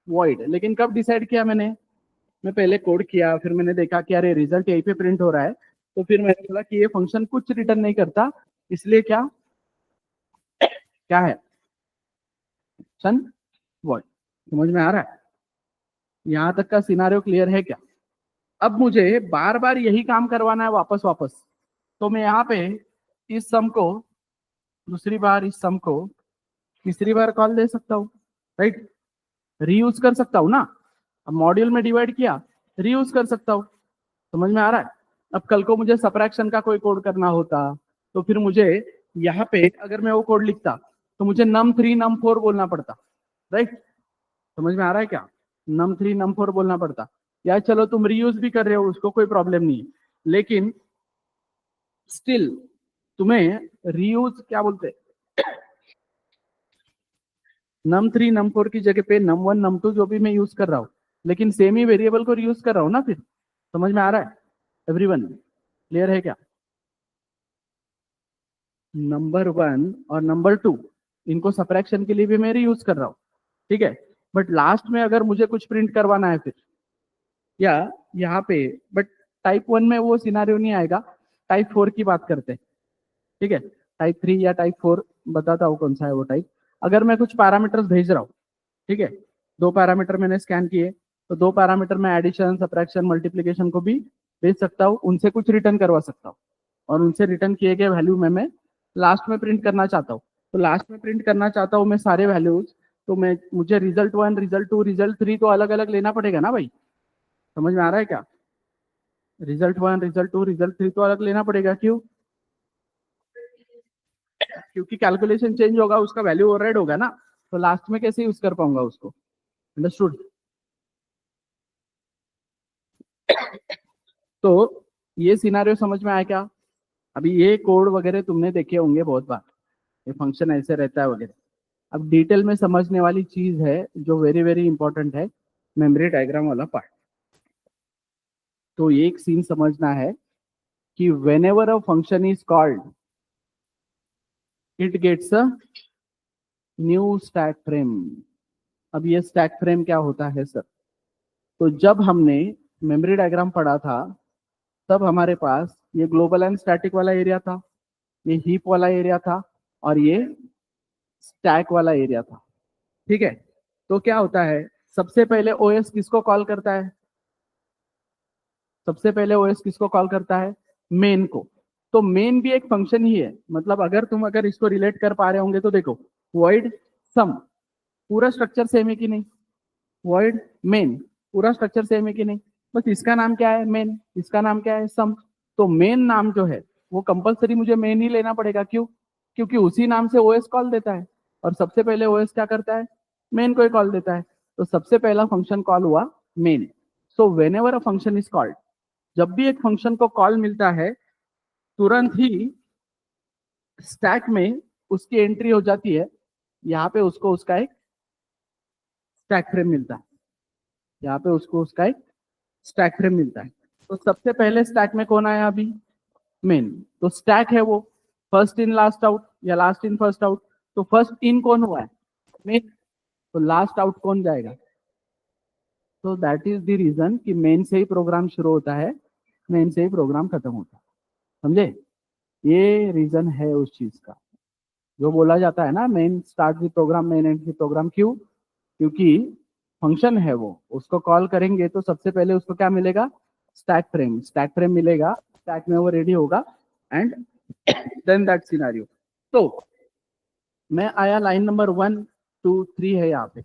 वॉइड। लेकिन कब डिसाइड किया मैंने? मैं पहले कोड किया, फिर मैंने देखा कि अरे रिजल्ट यहीं पे प्रिंट हो रहा है, तो फिर मैंने बोला कि ये फंक्शन कुछ रिटर्न नहीं करता, इसलिए क्या क्या है? सन वॉइड। समझ में आ रहा है? यहां तक का सिनारियो क्लियर है क्या? अब मुझे बार बार यही काम करवाना है वापस वापस, तो मैं यहाँ पे इस सम को दूसरी बार, इस सम को तीसरी बार कॉल दे सकता हूँ, राइट। रीयूज कर सकता हूँ ना, अब मॉड्यूल में डिवाइड किया, रीयूज कर सकता हूँ। समझ में आ रहा है? अब कल को मुझे सबट्रैक्शन का कोई कोड करना होता तो फिर मुझे यहाँ पे अगर मैं वो कोड लिखता तो मुझे num3 num4 बोलना पड़ता, राइट। समझ में आ रहा है क्या? num3 num4 बोलना पड़ता। या चलो तुम रीयूज भी कर रहे हो, उसको कोई प्रॉब्लम नहीं है, लेकिन स्टिल तुम्हें रीयूज क्या बोलते, num3 num4 की जगह पे num1 num2 जो भी मैं यूज कर रहा हूँ, लेकिन सेम ही वेरिएबल को रीयूज कर रहा हूँ ना। फिर समझ में आ रहा है एवरीवन? क्लियर है क्या? नंबर 1 और नंबर 2 इनको सब्ट्रैक्शन के लिए भी मैं यूज कर रहा हूँ, ठीक है। बट लास्ट में अगर मुझे कुछ प्रिंट करवाना है फिर, या यहाँ पे, बट टाइप 1 में वो सिनारियो नहीं आएगा, टाइप 4 की बात करते हैं, ठीक है। टाइप 3 या टाइप 4 बताता हूँ कौन सा है वो टाइप। अगर मैं कुछ पैरामीटर्स भेज रहा हूँ, ठीक है, 2 पैरामीटर मैंने स्कैन किए, तो 2 पैरामीटर में एडिशन सब्ट्रैक्शन मल्टीप्लीकेशन को भी भेज सकता हूँ, उनसे कुछ रिटर्न करवा सकता हूँ, और उनसे रिटर्न किए गए वैल्यू में मैं लास्ट में प्रिंट करना चाहता हूँ। तो लास्ट में प्रिंट करना चाहता हूँ मैं सारे वैल्यूज, तो मैं मुझे रिजल्ट 1 रिजल्ट 2 रिजल्ट 3 तो अलग अलग लेना पड़ेगा ना भाई। समझ में आ रहा है क्या? रिजल्ट 1 रिजल्ट 2 रिजल्ट 3 तो अलग लेना पड़ेगा, क्यों? क्योंकि कैलकुलेशन चेंज होगा, उसका वैल्यू ओवरराइड होगा ना, तो लास्ट में कैसे यूज कर पाऊंगा उसको। अंडरस्टूड? तो ये सिनारियो समझ में आया क्या? अभी ये कोड वगैरह तुमने देखे होंगे बहुत बार, ये फंक्शन ऐसे रहता है वगैरह। अब डिटेल में समझने वाली चीज है जो वेरी वेरी इंपॉर्टेंट है, मेमोरी डायग्राम वाला पार्ट। तो एक सीन समझना है कि whenever a function is called, it gets a new stack frame। अब ये स्टैक फ्रेम क्या होता है सर? तो जब हमने मेमोरी डायग्राम पढ़ा था, तब हमारे पास ये ग्लोबल एंड स्टैटिक वाला एरिया था, ये हीप वाला एरिया था, और ये स्टैक वाला एरिया था, ठीक है। तो क्या होता है, सबसे पहले ओएस किसको कॉल करता है? सबसे पहले ओएस किसको कॉल करता है? मेन को। तो मेन भी एक फंक्शन ही है, मतलब अगर इसको रिलेट कर पा रहे होंगे तो देखो, वॉइड सम, पूरा स्ट्रक्चर सेम है कि नहीं? वॉइड मेन, पूरा स्ट्रक्चर सेम है कि नहीं? बस इसका नाम क्या है? मेन। इसका नाम क्या है? सम। तो मेन नाम जो है वो कंपलसरी मुझे मेन ही लेना पड़ेगा, क्यों? क्योंकि उसी नाम से ओएस कॉल देता है, और सबसे पहले ओएस क्या करता है? मेन को ही कॉल देता है। तो सबसे पहला फंक्शन कॉल हुआ main. So when ever a function is called, जब भी एक फंक्शन को कॉल मिलता है, तुरंत ही स्टैक में उसकी एंट्री हो जाती है, यहाँ पे उसको उसका एक स्टैक फ्रेम मिलता है, यहाँ पे उसको उसका एक स्टैक फ्रेम मिलता है। तो सबसे पहले स्टैक में कौन आया? अभी मेन। तो स्टैक है वो फर्स्ट इन लास्ट आउट या लास्ट इन फर्स्ट आउट, तो फर्स्ट इन कौन हुआ है? मेन। तो लास्ट आउट कौन जाएगा? तो दैट इज द रीजन कि मेन से ही प्रोग्राम शुरू होता है, मेन से ही प्रोग्राम खत्म होता है। समझे? ये रीजन है उस चीज का, जो बोला जाता है ना, main start the program, main end the program. क्यों? क्योंकि फंक्शन है वो, उसको कॉल करेंगे तो सबसे पहले उसको क्या मिलेगा? Stack frame. स्टैक फ्रेम मिलेगा, स्टैक में वो रेडी होगा, एंड देन दैट सिनेरियो। तो मैं आया लाइन नंबर 1 2 3 है यहाँ पे,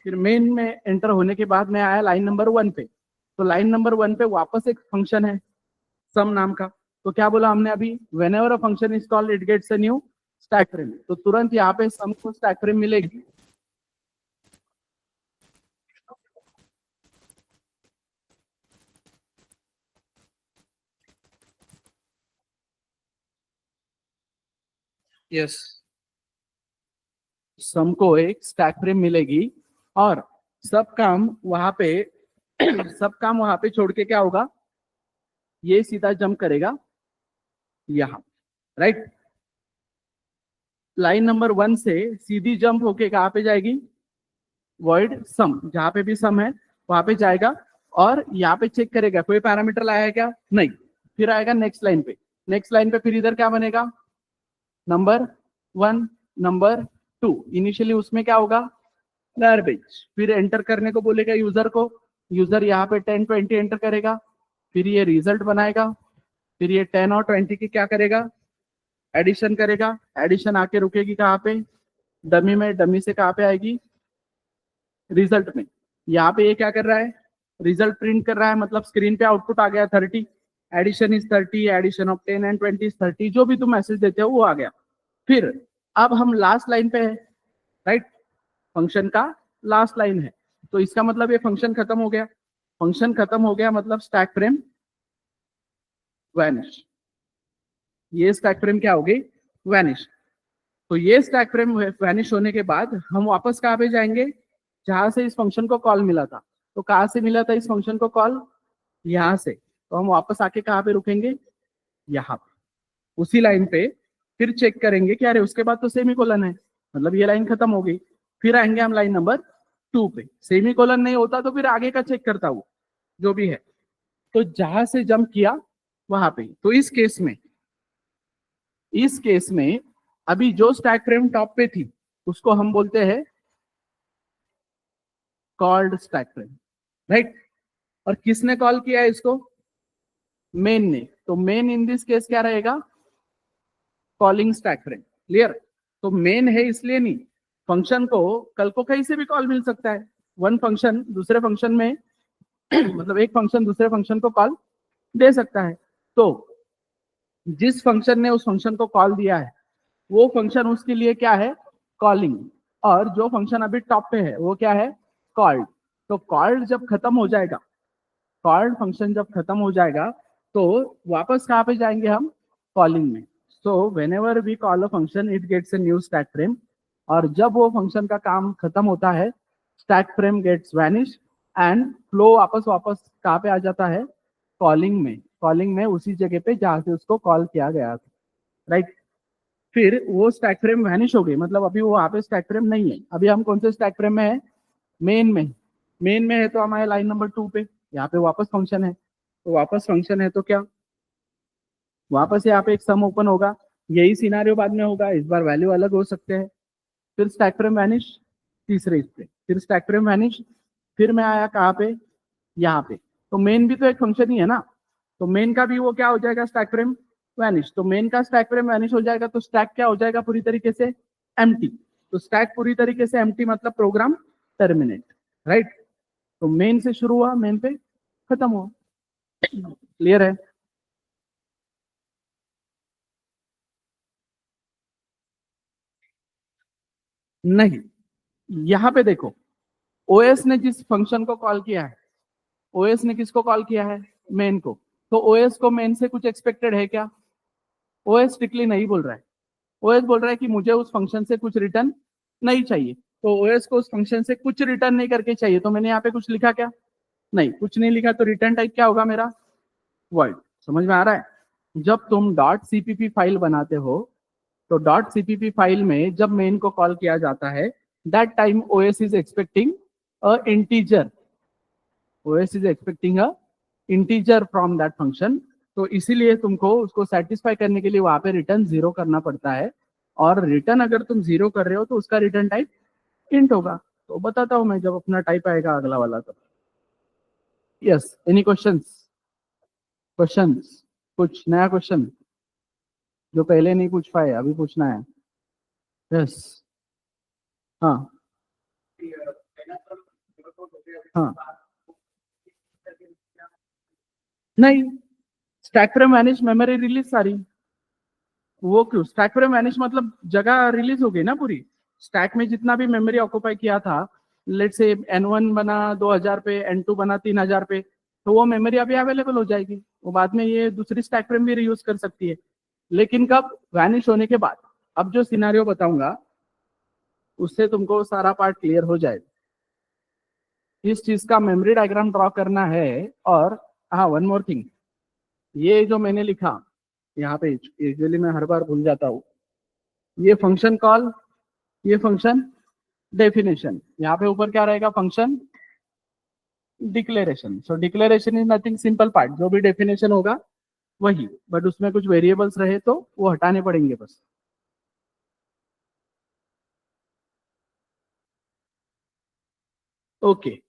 फिर मेन में एंटर होने के बाद मैं आया लाइन नंबर 1 पे। तो लाइन नंबर 1 पे वापस एक फंक्शन है सम नाम का। तो क्या बोला हमने अभी? Whenever a function is called it gets a new stack frame. तो तुरंत यहाँ पे सम को स्टैक फ्रेम मिलेगी। यस, सम को एक स्टैक फ्रेम मिलेगी, और सब काम वहां पे सब काम वहां पे छोड़ के क्या होगा? ये सीधा जंप करेगा यहाँ, राइट। लाइन नंबर 1 से सीधी जंप होके कहाँ पे जाएगी? वॉइड सम, जहां पे भी सम है वहां पे जाएगा, और यहाँ पे चेक करेगा कोई पैरामीटर लाया है क्या? नहीं। फिर आएगा नेक्स्ट लाइन पे, नेक्स्ट लाइन पे फिर इधर क्या बनेगा? Number 1 number 2। इनिशियली उसमें क्या होगा? गार्बेज। फिर एंटर करने को बोलेगा यूजर को, यूजर यहाँ पे 10 20 एंटर करेगा, फिर ये रिजल्ट बनाएगा, फिर ये 10 और 20 की क्या करेगा, एडिशन करेगा। एडिशन आके रुकेगी कहाँ पे, डमी में। डमी से कहाँ पे आएगी, रिजल्ट में। यहाँ पे ये क्या कर रहा है, रिजल्ट प्रिंट कर रहा है, मतलब स्क्रीन पे आउटपुट आ गया 30। Addition is 30, addition of 10 and 20 is 30, जो भी तुम मैसेज देते हो वो आ गया। फिर अब हम लास्ट लाइन पे है, राइट, फंक्शन का लास्ट लाइन है। तो इसका मतलब ये फंक्शन खत्म हो गया। फंक्शन खत्म हो गया मतलब स्टैक फ्रेम वैनिश। ये स्टैक फ्रेम क्या हो गई, वैनिश। तो ये स्टैक फ्रेम वैनिश होने के बाद हम वापस कहाँ पे जाएंगे, जहां से इस फंक्शन को कॉल मिला था। तो कहाँ से मिला था इस फंक्शन को कॉल, यहाँ से। तो हम वापस आके कहाँ पे रुकेंगे, यहाँ पे, उसी लाइन पे। फिर चेक करेंगे कि अरे उसके बाद तो सेमीकोलन है, मतलब ये लाइन खत्म हो गई। फिर आएंगे हम लाइन नंबर 2 पे। सेमीकोलन नहीं होता तो फिर आगे का चेक करता हूँ जो भी है। तो जहां से जंप किया वहां पे। तो इस केस में अभी जो स्टैक फ्रेम टॉप पे थी उसको हम बोलते हैं कॉल्ड स्टैक फ्रेम, राइट। और किसने कॉल किया है इसको, मेन ने। तो मेन इन दिस केस क्या रहेगा, कॉलिंग स्टैक फ्रेम। क्लियर। तो मेन है इसलिए नहीं, फंक्शन को कल को कहीं से भी कॉल मिल सकता है। वन फंक्शन दूसरे फंक्शन में मतलब एक फंक्शन दूसरे फंक्शन को कॉल दे सकता है। तो जिस फंक्शन ने उस फंक्शन को कॉल दिया है वो फंक्शन उसके लिए क्या है, कॉलिंग। और जो फंक्शन अभी टॉप पे है वो क्या है, कॉल्ड। तो कॉल्ड जब खत्म हो जाएगा, कॉल्ड फंक्शन जब खत्म हो जाएगा तो वापस कहाँ पे जाएंगे हम, कॉलिंग में। So whenever we call a function it gets a new stack frame. और जब वो फंक्शन का काम खत्म होता है stack frame gets vanish and flow वापस वापस कहाँ पे आ जाता है, कॉलिंग में। कॉलिंग में उसी जगह पे जहाँ से उसको कॉल किया गया था, राइट। फिर वो स्टैक फ्रेम वैनिश हो गई, मतलब अभी वो वहाँ पे स्टैक फ्रेम नहीं है। अभी हम कौन से स्टैक फ्रेम में है, मेन में। मेन में है तो हमारे लाइन नंबर 2 पे। यहाँ पे वापस फंक्शन है, तो वापस फंक्शन है तो क्या, वापस यहाँ पे एक सम ओपन होगा। यही सिनारियो बाद में होगा, इस बार वैल्यू अलग हो सकते हैं। फिर स्टैक फ्रेम वैनिश तीसरे इस पे, फिर स्टैक फ्रेम वैनिश। फिर मैं आया कहाँ पे, यहाँ पे। तो मेन भी तो एक फंक्शन ही है ना, तो मेन का भी वो क्या हो जाएगा, स्टैक फ्रेम वैनिश। तो मेन का स्टैक फ्रेम वैनिश हो जाएगा तो स्टैक क्या हो जाएगा, पूरी तरीके से एम्प्टी। तो स्टैक पूरी तरीके से एम्प्टी मतलब प्रोग्राम टर्मिनेट, राइट। तो मेन से शुरू हुआ, मेन पे खत्म हुआ। क्लियर है। नहीं, यहां पे देखो, ओएस ने जिस फंक्शन को कॉल किया है, ओएस ने किसको कॉल किया है, मेन को। तो ओएस को मेन से कुछ एक्सपेक्टेड है क्या, ओएस स्ट्रिक्टली नहीं बोल रहा है। ओएस बोल रहा है कि मुझे उस फंक्शन से कुछ रिटर्न नहीं चाहिए। तो ओएस को उस फंक्शन से कुछ रिटर्न नहीं करके चाहिए, तो मैंने यहाँ पे कुछ लिखा क्या, नहीं कुछ नहीं लिखा। तो रिटर्न टाइप क्या होगा मेरा, वर्ड। समझ में आ रहा है। जब तुम डॉट सीपीपी फाइल बनाते हो तो डॉट सीपीपी फाइल में जब मेन को कॉल किया जाता है that time OS is expecting a integer, OS is expecting a integer from that function. तो इसीलिए तुमको उसको सेटिस्फाई करने के लिए वहां पे रिटर्न 0 करना पड़ता है। और रिटर्न अगर तुम 0 कर रहे हो तो उसका रिटर्न टाइप इंट होगा। तो बताता हूं मैं जब अपना टाइप आएगा अगला वाला। तो यस, एनी क्वेश्चंस, क्वेश्चंस, कुछ नया क्वेश्चन जो पहले नहीं पूछ पाए अभी पूछना है। यस, हाँ हाँ। नहीं, stack frame manage memory release सारी। वो क्यों, स्टैक फ्रेम मैनेज मतलब जगह रिलीज हो गई ना पूरी। स्टैक में जितना भी मेमोरी ऑक्यूपाई किया था, लेट से N1 बना 2000 पे, N2 बना 3000 पे, तो वो मेमोरी अभी अवेलेबल हो जाएगी। वो बाद में ये दूसरी स्टैक फ्रेम भी रीयूज कर सकती है, लेकिन कब, वैनिश होने के बाद। अब जो सिनारियो बताऊंगा उससे तुमको सारा पार्ट क्लियर हो जाएगा। इस चीज का मेमोरी डायग्राम ड्रॉ करना है। और हाँ, वन मोर थिंग, ये जो मैंने लिखा यहाँ पे, यूजुअली मैं हर बार भूल जाता हूँ, ये फंक्शन कॉल, ये फंक्शन डेफिनेशन। यहाँ पे ऊपर क्या रहेगा, function declaration. So declaration is nothing, simple part, जो भी डेफिनेशन होगा वही, बट उसमें कुछ वेरिएबल्स रहे तो वो हटाने पड़ेंगे बस। ओके।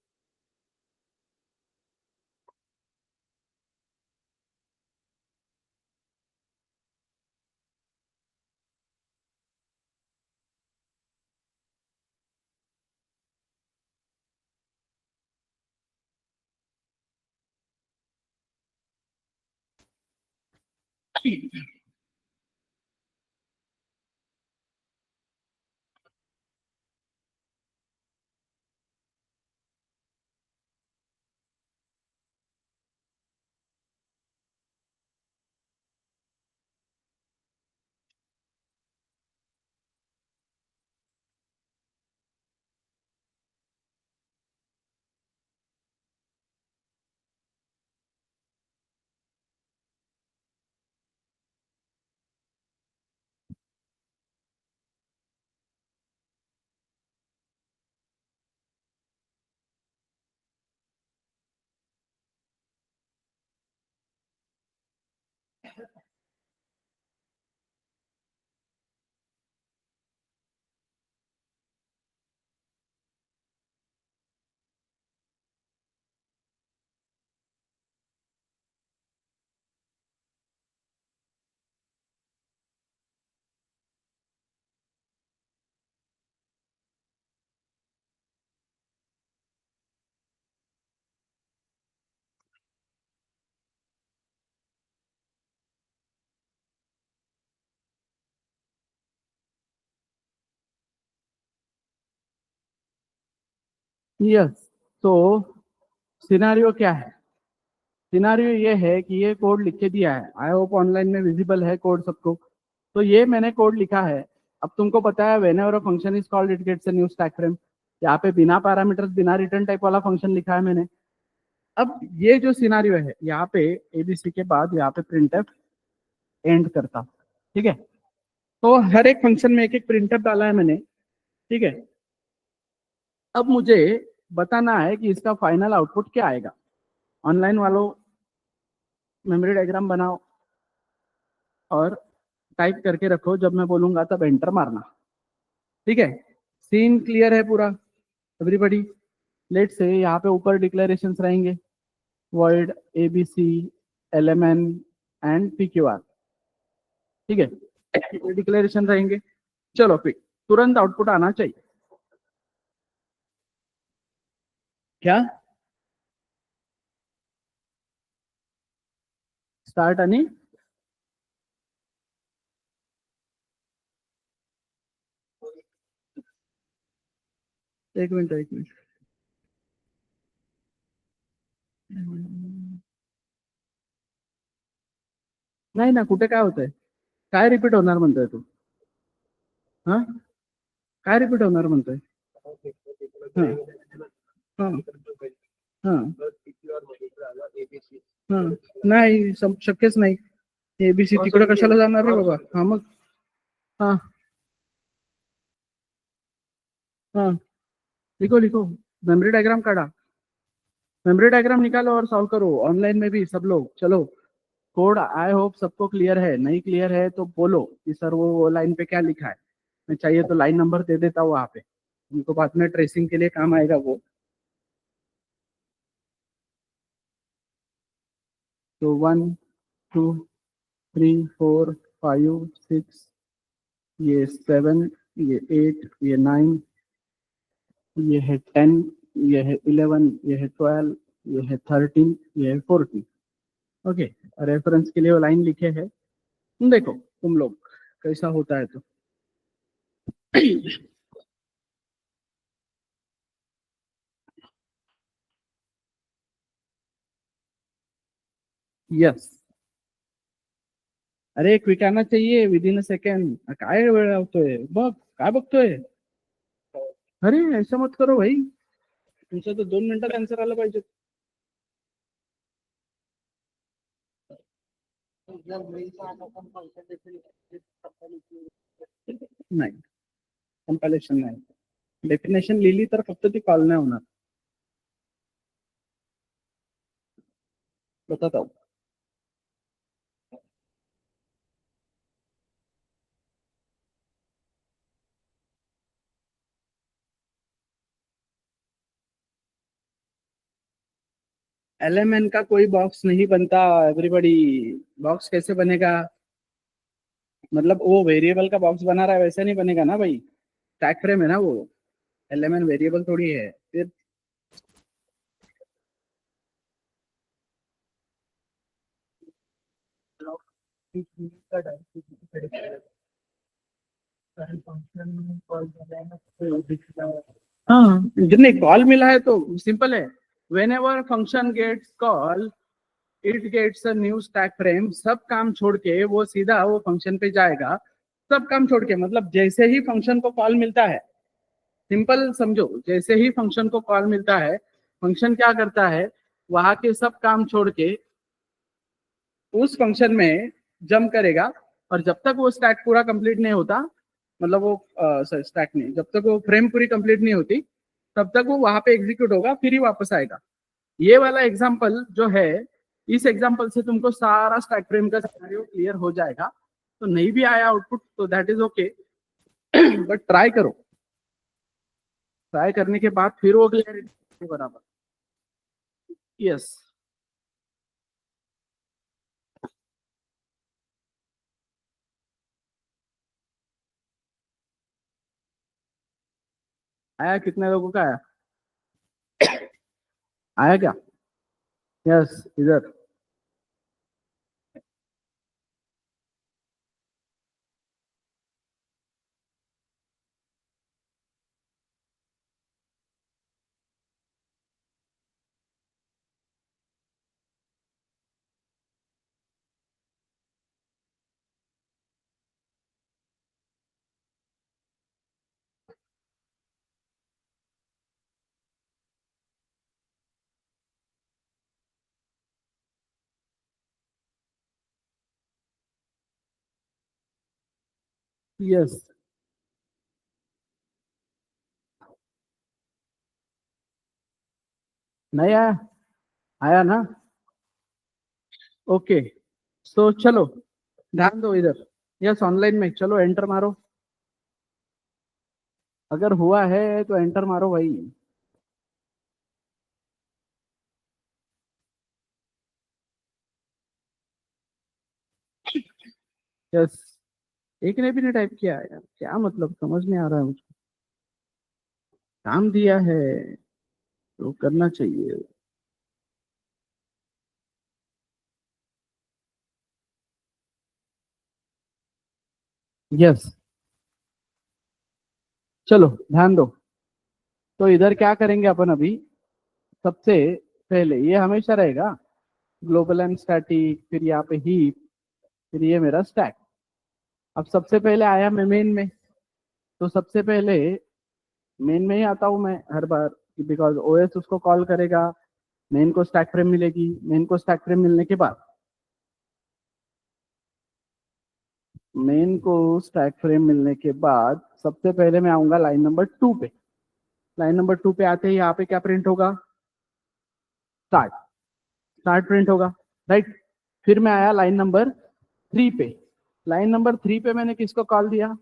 यस, तो सिनारियो क्या है? सिनारियो ये है कि ये कोड लिख के दिया है, आई होप ऑनलाइन में विजिबल है कोड सबको। तो ये मैंने कोड लिखा है। अब तुमको पता है whenever function is called it gets a new stack frame. यहाँ पे बिना पैरामीटर्स बिना रिटर्न टाइप वाला फंक्शन लिखा है मैंने। अब ये जो सिनारियो है, यहाँ पे एबीसी के बाद यहाँ पे प्रिंटफ एंड करता, ठीक है। तो हर एक फंक्शन में एक एक प्रिंटफ डाला है मैंने, ठीक है। अब मुझे बताना है कि इसका फाइनल आउटपुट क्या आएगा। ऑनलाइन वालों मेमोरी डायग्राम बनाओ और टाइप करके रखो, जब मैं बोलूंगा तब एंटर मारना, ठीक है। सीन क्लियर है पूरा एवरीबॉडी? लेट से यहाँ पे ऊपर डिक्लेरेशंस रहेंगे, void abc lmn and pqr, ठीक है। डिक्लेरेशन रहेंगे। चलो फिर तुरंत आउटपुट आना चाहिए। क्या स्टार्ट आणि एक मिनिट एक मिनिट, नाही ना, कुठे काय होतंय? काय रिपीट होणार म्हणतोय तू? हा, काय रिपीट होणार म्हणतोय? हा हा हा हा, नाही शक्यच नाही। एबीसी तिकडे कशाला जाणार रे बाबा? हा मग हा हा, लिखो लिखो, मेमोरी डायग्राम काढा, मेमोरी डायग्राम निकालो और सॉल्व करो ऑनलाइन में भी सब लोग। चलो कोड आई होप सबको क्लियर है, नहीं क्लियर है तो बोलो कि सर वो लाइन पे क्या लिखा है। मैं चाहिए तो लाइन नंबर दे देता हूँ वहाँ पे, उनको बाद में ट्रेसिंग के लिए काम आएगा वो। तो 1 2 3 4 5 6, ये 7, ये 8, ये 9, ये है 10, ये है 11, ये है 12, ये है 13, ये है 14। ओके, रेफरेंस के लिए वो लाइन लिखे है, देखो तुम लोग कैसा होता है तो। यस, अरे क्विक आना चाहिए विद इन अ सेकंड, काय वेळ लावतोय बघ, काय बघतोय? अरे ऐसा मत करो भाई, तुमचं तर 2 मिनिटात आन्सर आलं पाहिजे। नाही, कंपायलेशन नाही, डेफिनेशन लिहिली तर फक्त ती कॉल नाही होणार। बताता हूँ, एलएमएन का कोई बॉक्स नहीं बनता एवरीबॉडी। बॉक्स कैसे बनेगा? मतलब वो वेरिएबल का बॉक्स बना रहा है वैसे नहीं बनेगा ना भाई, टैग फ्रेम है ना वो, एलएमएन वेरिएबल थोड़ी है फिर। हाँ, जितने कॉल मिला है तो सिंपल है। Whenever function gets call it gets a new stack frame. सब काम छोड़ के वो सीधा वो फंक्शन पे जाएगा। सब काम छोड़ के मतलब जैसे ही फंक्शन को कॉल मिलता है, सिंपल समझो, जैसे ही फंक्शन को कॉल मिलता है, फंक्शन क्या करता है, वहां के सब काम छोड़ के उस फंक्शन में जंप करेगा। और जब तक वो स्टैक पूरा कंप्लीट नहीं होता, मतलब वो स्टैक नहीं, जब तक वो फ्रेम पूरी कंप्लीट नहीं होती, तब तक वो वहां पे एग्जीक्यूट होगा, फिर ही वापस आएगा। ये वाला एग्जांपल जो है, इस एग्जांपल से तुमको सारा स्टैक फ्रेम का सिनेरियो क्लियर हो जाएगा। तो नहीं भी आया आउटपुट तो that is okay, but try करो। ट्राई करने के बाद फिर वो क्लियरिटी बराबर। यस। आया? कितने लोगों का आया? आया क्या? यस, इधर। यस। नहीं आया? आया ना? ओके। तो चलो ध्यान दो इधर। यस, ऑनलाइन में चलो एंटर मारो। अगर हुआ है तो एंटर मारो भाई। यस। एक ने भी नहीं टाइप किया यार, क्या मतलब, समझ नहीं आ रहा है मुझको। काम दिया है तो करना चाहिए। यस। चलो ध्यान दो। तो इधर क्या करेंगे अपन अभी? सबसे पहले ये हमेशा रहेगा, ग्लोबल एंड स्टैटिक, फिर यहाँ पे हीप, फिर ये मेरा स्टैक। अब सबसे पहले आया मैं मेन में। तो सबसे पहले मेन में ही आता हूँ मैं हर बार, बिकॉज ओएस उसको कॉल करेगा, मेन को स्टैक फ्रेम मिलेगी। मेन को स्टैक फ्रेम मिलने के बाद, मेन को स्टैक फ्रेम मिलने के बाद सबसे पहले मैं आऊंगा लाइन नंबर 2 पे। लाइन नंबर 2 पे आते ही यहाँ पे क्या प्रिंट होगा? स्टार्ट। स्टार्ट प्रिंट होगा, राइट। फिर मैं आया लाइन नंबर 3 पे। लाइन नंबर 3 पे मैंने किसको कॉल दिया?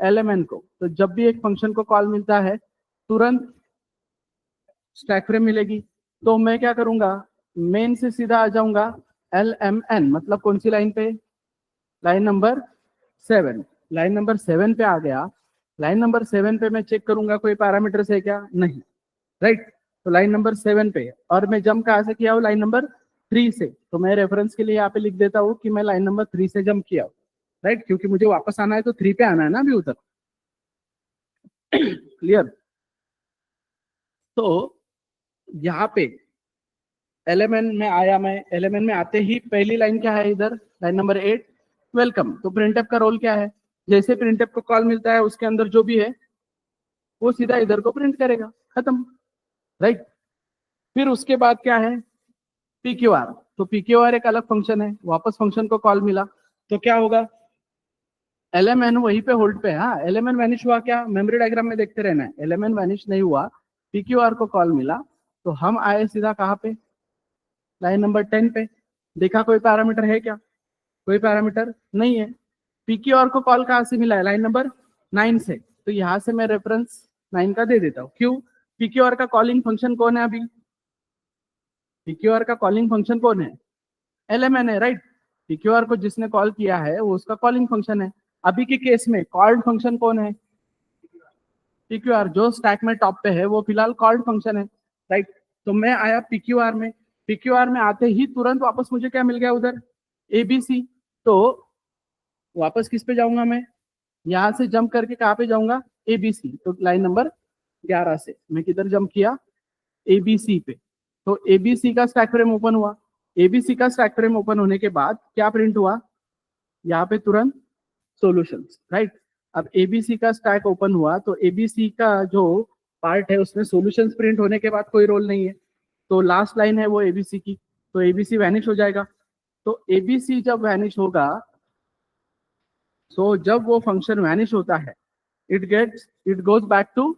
एलएमएन को। तो जब भी एक फंक्शन को कॉल मिलता है, तुरंत स्टैक फ्रेम मिलेगी। तो मैं क्या करूंगा, मेन से सीधा आ जाऊंगा एल एम एन, मतलब कौन सी लाइन पे? Line number 7। लाइन नंबर 7 पे आ गया। लाइन नंबर 7 पे मैं चेक करूंगा कोई पैरामीटर्स है क्या, नहीं, राइट। तो लाइन नंबर 7 पे, और मैं जंप कहाँ से किया हूँ? लाइन नंबर 3 से। तो मैं रेफरेंस के लिए यहाँ पे लिख देता हूँ कि मैं लाइन नंबर 3 से जंप किया हूँ, राइट, क्योंकि मुझे वापस आना है तो 3 पे आना है ना अभी उधर। क्लियर? तो यहाँ पे एलिमेंट में आया मैं। एलिमेंट में आते ही पहली लाइन क्या है इधर? Line number 8, welcome. तो प्रिंटफ का रोल क्या है? जैसे प्रिंटफ को कॉल मिलता है, उसके अंदर जो भी है वो सीधा इधर को प्रिंट करेगा, खत्म, राइट। फिर उसके बाद क्या है? पीक्यूआर। तो पीक्यूआर एक अलग फंक्शन है, वापस फंक्शन को कॉल मिला तो क्या होगा? एलएमएन वहीं पे होल्ड पे है। हाँ, एलएमएन वैनिश हुआ क्या? मेमोरी डायग्राम में देखते रहना है, एलएमएन वैनिश नहीं हुआ। पीक्यूआर को कॉल मिला तो हम आए सीधा कहाँ पे? लाइन नंबर 10 पे। देखा कोई पैरामीटर है क्या? कोई पैरामीटर नहीं है। पीक्यूआर को कॉल कहाँ से मिला है? लाइन नंबर 9 से। तो यहाँ से मैं रेफरेंस 9 का दे देता हूँ। क्यों? पीक्यूआर का कॉलिंग फंक्शन कौन है अभी? पीक्यूआर का कॉलिंग फंक्शन कौन है? एलएमएन है, राइट। पीक्यूआर को जिसने कॉल किया है वो उसका कॉलिंग फंक्शन है। अभी के केस में कॉल्ड फंक्शन कौन है? पीक्यूआर। जो स्टैक में टॉप पे है वो फिलहाल कॉल्ड फंक्शन है, राइट। तो मैं आया पीक्यूआर में। पीक्यूआर में आते ही तुरंत वापस मुझे क्या मिल गया उधर? एबीसी। तो वापस किस पे जाऊंगा मैं, यहां से जंप करके कहाँ पे जाऊंगा, ABC। तो लाइन नंबर 11 से मैं किधर जंप किया, ABC पे। तो ABC का स्टैक फ्रेम ओपन हुआ। ABC का स्टैक फ्रेम ओपन होने के बाद क्या प्रिंट हुआ, यहाँ पे तुरंत सॉल्यूशंस, राइट। अब ABC का स्टैक ओपन हुआ तो ABC का जो पार्ट है उसमें सॉल्यूशंस प्रिंट होने के बाद कोई रोल नहीं है, तो लास्ट लाइन है वो ABC की, तो ABC वैनिश हो जाएगा। तो ABC जब वैनिश होगा, सो जब वो फंक्शन वैनिश होता है, it goes back to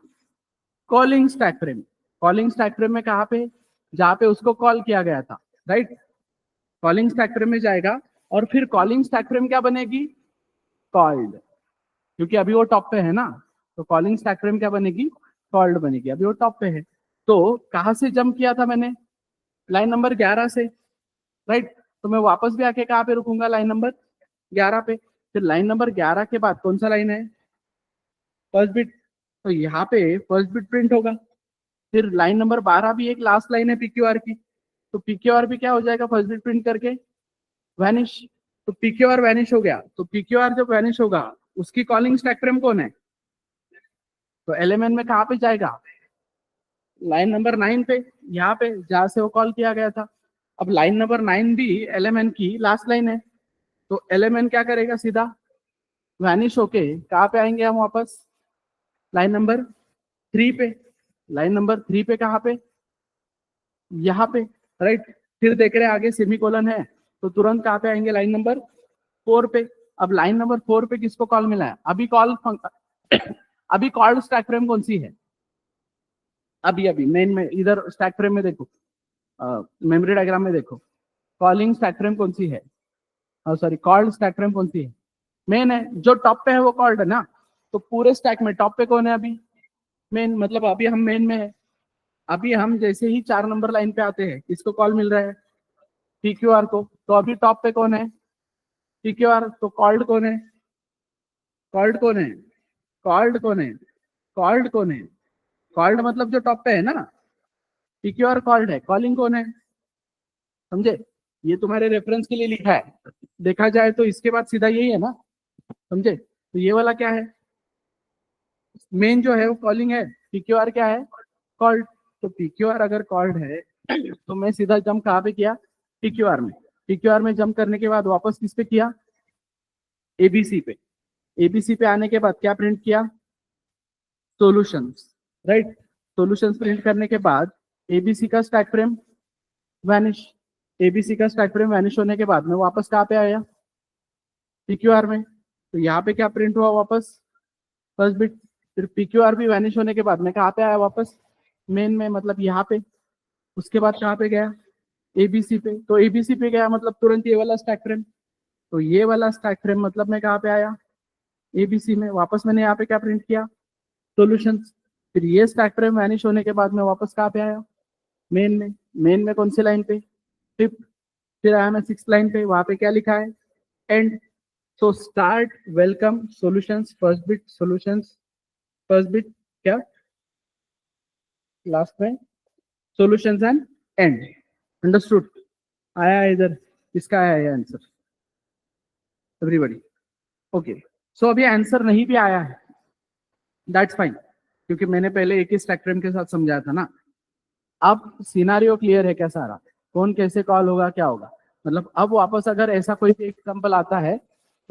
calling stack frame. Calling stack frame में कहाँ पे, जहाँ पे उसको कॉल किया गया था, राइट। कॉलिंग स्टैक फ्रेम में जाएगा और फिर कॉलिंग स्टैक फ्रेम क्या बनेगी, कॉल्ड, क्योंकि अभी वो टॉप पे है ना, तो कॉलिंग स्टैक फ्रेम क्या बनेगी, कॉल्ड बनेगी, अभी वो टॉप पे है। तो कहाँ से जंप किया था मैंने, लाइन नंबर 11 से, राइट। तो मैं वापस भी आके कहाँ पे रुकूंगा, लाइन नंबर 11 पे। फिर लाइन नंबर 11 के बाद कौन सा लाइन है, फर्स्ट बिट, तो यहाँ पे फर्स्ट बिट प्रिंट होगा। फिर लाइन नंबर 12 भी एक लास्ट लाइन है PQR की, तो PQR भी क्या हो जाएगा, फर्स्ट बिट प्रिंट करके वैनिश। तो PQR वैनिश हो गया, तो PQR जब वैनिश होगा उसकी कॉलिंग स्टैक फ्रेम कौन है, तो LMN में कहाँ पे जाएगा, लाइन नंबर 9 पे, यहाँ पे जहाँ से वो कॉल किया गया था। अब लाइन नंबर 9 भी LMN की लास्ट लाइन है, तो LMN क्या करेगा, सीधा वैनिश होके कहाँ पे आएंगे हम वापस, लाइन नंबर 3 पे। लाइन नंबर 3 पे कहाँ पे, यहाँ पे, राइट। फिर देख रहे हैं आगे सेमीकोलन है, तो तुरंत कहाँ पे आएंगे, लाइन नंबर 4 पे। अब लाइन नंबर 4 पे किसको कॉल मिला है, अभी कॉल अभी कॉल्ड स्टैक फ्रेम कौन सी है, अभी अभी मेन में इधर स्टैक फ्रेम में देखो, मेमोरी डायग्राम में देखो, कॉलिंग स्टैक फ्रेम कौन सी है, सॉरी कॉल्ड स्टैक फ्रेम कौन सी है, मेन है, जो टॉप पे है वो कॉल्ड है ना। तो पूरे स्टैक में टॉप पे कौन है अभी, मेन, मतलब अभी हम मेन में है। अभी हम जैसे ही 4 नंबर लाइन पे आते हैं, किसको कॉल मिल रहा है, PQR को, तो अभी टॉप पे कौन है, PQR, तो कॉल्ड कौन है, कॉल्ड कौन है, कॉल्ड कौन है, कॉल्ड कौन है, कॉल्ड मतलब जो टॉप पे है ना, PQR कॉल्ड है, कॉलिंग कौन है, समझे। ये तुम्हारे रेफरेंस के लिए लिखा है, देखा जाए तो इसके बाद सीधा यही है ना, समझे। तो ये वाला क्या है, मेन जो है वो कॉलिंग है, PQR क्या है, कॉल्ड। तो PQR अगर कॉल्ड है तो मैं सीधा जंप कहाँ पे किया, PQR में। PQR में जंप करने के बाद वापस किस पे किया, ABC पे। ABC पे आने के बाद क्या प्रिंट किया, सॉल्यूशंस, राइट। सॉल्यूशंस प्रिंट करने के बाद ABC का स्टैक फ्रेम वैनिश। ABC का स्टैक फ्रेम वैनिश होने के बाद मैं वापस कहाँ पे आया, PQR में। तो यहाँ पे क्या प्रिंट हुआ वापस, फर्स्ट बिट। फिर PQR भी वैनिश होने के बाद मैं कहाँ पे आया वापस, मेन में, मतलब यहाँ पे। उसके बाद कहाँ पे गया, ABC पे। तो ABC पे गया मतलब तुरंत ये वाला स्टैक फ्रेम, तो ये वाला स्टैक फ्रेम मतलब मैं कहाँ पे आया, ABC में। वापस मैंने यहाँ पे क्या प्रिंट किया, सॉल्यूशंस। फिर ये स्टैक फ्रेम वैनिश होने के बाद मैं वापस कहाँ पे आया, मेन में। मेन में कौन सी लाइन पे, फिफ्थ। फिर आया मैं 6th लाइन पे, वहां पे क्या लिखा है, and. So start, welcome, solutions, first Bit, solutions, first bit, क्या लास्ट में, सॉल्यूशंस एंड एंड। अंडरस्टूड, आया इधर, किसका आया ये आंसर, एवरीबॉडी, ओके। सो अभी आंसर नहीं भी आया है, दैट्स फाइन, क्योंकि मैंने पहले एक ही स्पेक्ट्रम के साथ समझाया था ना। अब सिनारियो क्लियर है क्या सारा, कौन कैसे कॉल होगा, क्या होगा, मतलब अब वापस अगर ऐसा कोई एग्जाम्पल आता है,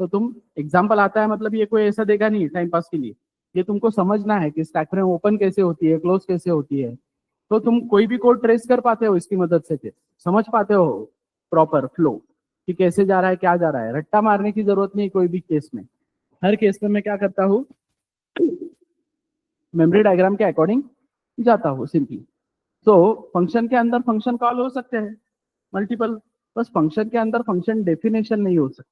तो तुम, एग्जाम्पल आता है मतलब ये कोई ऐसा देगा नहीं टाइम पास के लिए, ये तुमको समझना है कि स्टैक फ्रेम ओपन कैसे होती है, क्लोज कैसे होती है। तो तुम कोई भी कोड ट्रेस कर पाते हो इसकी मदद से, फिर समझ पाते हो प्रॉपर फ्लो कि कैसे जा रहा है, क्या जा रहा है। रट्टा मारने की जरूरत नहीं कोई भी केस में। हर केस में मैं क्या करता हूँ, मेमोरी डायग्राम के अकॉर्डिंग जाता हूँ सिंपली। तो फंक्शन के अंदर फंक्शन कॉल हो सकते हैं मल्टीपल, बस फंक्शन के अंदर फंक्शन डेफिनेशन नहीं हो सकती,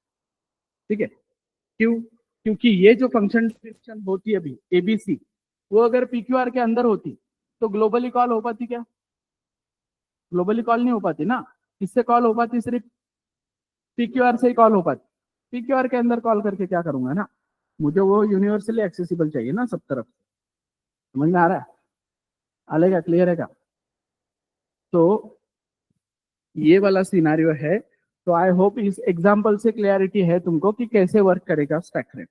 ठीक है। क्यों, क्योंकि ये जो फंक्शन डेफिनेशन होती है अभी ABC, वो अगर PQR के अंदर होती तो ग्लोबली कॉल हो पाती क्या, ग्लोबली कॉल नहीं हो पाती ना। किससे कॉल हो पाती, सिर्फ PQR से ही कॉल हो पाती। PQR के अंदर कॉल करके क्या करूंगा ना, मुझे वो यूनिवर्सली एक्सेसिबल चाहिए ना सब तरफ। समझ में आ रहा है, आलेगा, क्लियर है क्या। तो ये वाला सिनारियो है तो आई होप इस एग्जाम्पल से क्लियरिटी है तुमको कि कैसे वर्क करेगा स्टैक फ्रेम।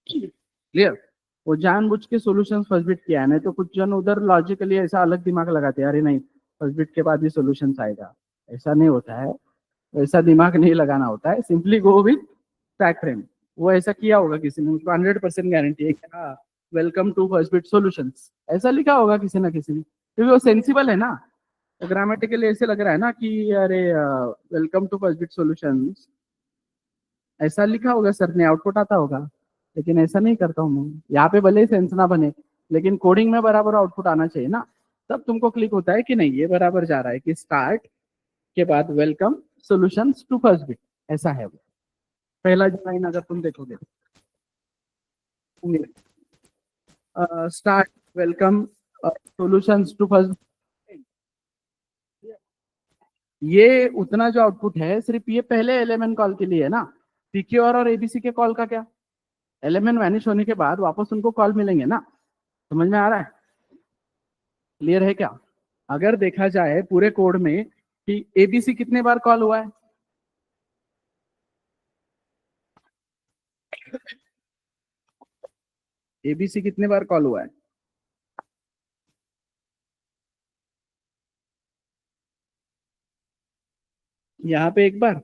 क्लियर? वो जानबूझ के सॉल्यूशन फर्स्ट बिट किया है, नहीं तो कुछ जन उधर लॉजिकली ऐसा अलग दिमाग लगाते हैं, अरे नहीं फर्स्ट बिट के बाद ही सॉल्यूशन आएगा। ऐसा नहीं होता है, ऐसा दिमाग नहीं लगाना होता है, simply go with stack frame. वो ऐसा किया होगा किसी ने, उसको 100% गारंटी है कि हाँ welcome to First Bit Solutions ऐसा लिखा होगा किसी ना किसी ने, क्योंकि वो सेंसिबल है ना। तो ग्रामेटिकली ऐसे लग रहा है ना कि अरे welcome to First Bit Solutions ऐसा लिखा होगा सर ने, आउटपुट आता होगा। लेकिन ऐसा नहीं करता हूँ मैं, यहाँ पे भले ही सेंस ना बने लेकिन कोडिंग में बराबर आउटपुट आना चाहिए ना। तब तुमको क्लिक होता है कि नहीं ये बराबर जा रहा है कि स्टार्ट के बाद welcome Solutions to First Bit, ऐसा है वो पहला जो लाइन अगर तुम देखोगे start welcome Solutions to First. ये उतना जो आउटपुट है सिर्फ ये पहले एलिमेंट कॉल के लिए है ना। पीक्यूआर और एबीसी के कॉल का क्या, एलिमेंट वैनिश होने के बाद वापस उनको कॉल मिलेंगे ना। समझ में आ रहा है? क्लियर है क्या? अगर देखा जाए पूरे कोड में कि एबीसी कितने बार कॉल हुआ है, एबीसी कितने बार कॉल हुआ है? यहाँ पे एक बार,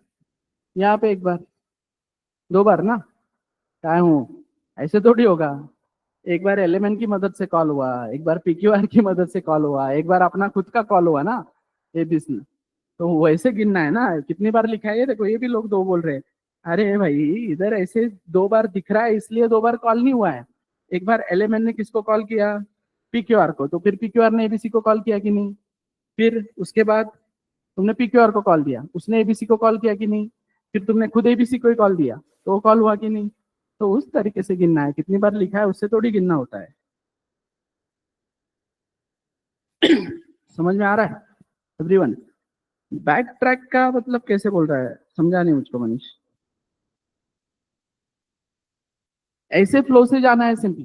यहाँ पे एक बार, दो बार ना। क्या हूँ, ऐसे थोड़ी होगा। एक बार एलिमेंट की मदद से कॉल हुआ, एक बार पीक्यूआर की मदद से कॉल हुआ, एक बार अपना खुद का कॉल हुआ ना एबीसी। तो वैसे गिनना है ना कितनी बार लिखा है। ये देखो ये भी लोग दो बोल रहे हैं, अरे भाई इधर ऐसे दो बार दिख रहा है इसलिए दो बार कॉल नहीं हुआ है। एक बार एलिमेंट ने किसको कॉल किया, पीक्यूआर को, तो फिर पीक्यूआर ने एबीसी को कॉल किया कि नहीं। फिर उसके बाद तुमने पीक्यूआर को कॉल दिया, उसने एबीसी को कॉल किया कि नहीं। फिर तुमने खुद एबीसी को ही कॉल दिया तो वो कॉल हुआ कि नहीं। तो उस तरीके से गिनना है, कितनी बार लिखा है उससे थोड़ी गिनना होता है। समझ में आ रहा है एवरीवन? बैक ट्रैक का मतलब कैसे बोल रहा है, समझा नहीं मुझको मनीष। ऐसे फ्लो से जाना है सिंपली।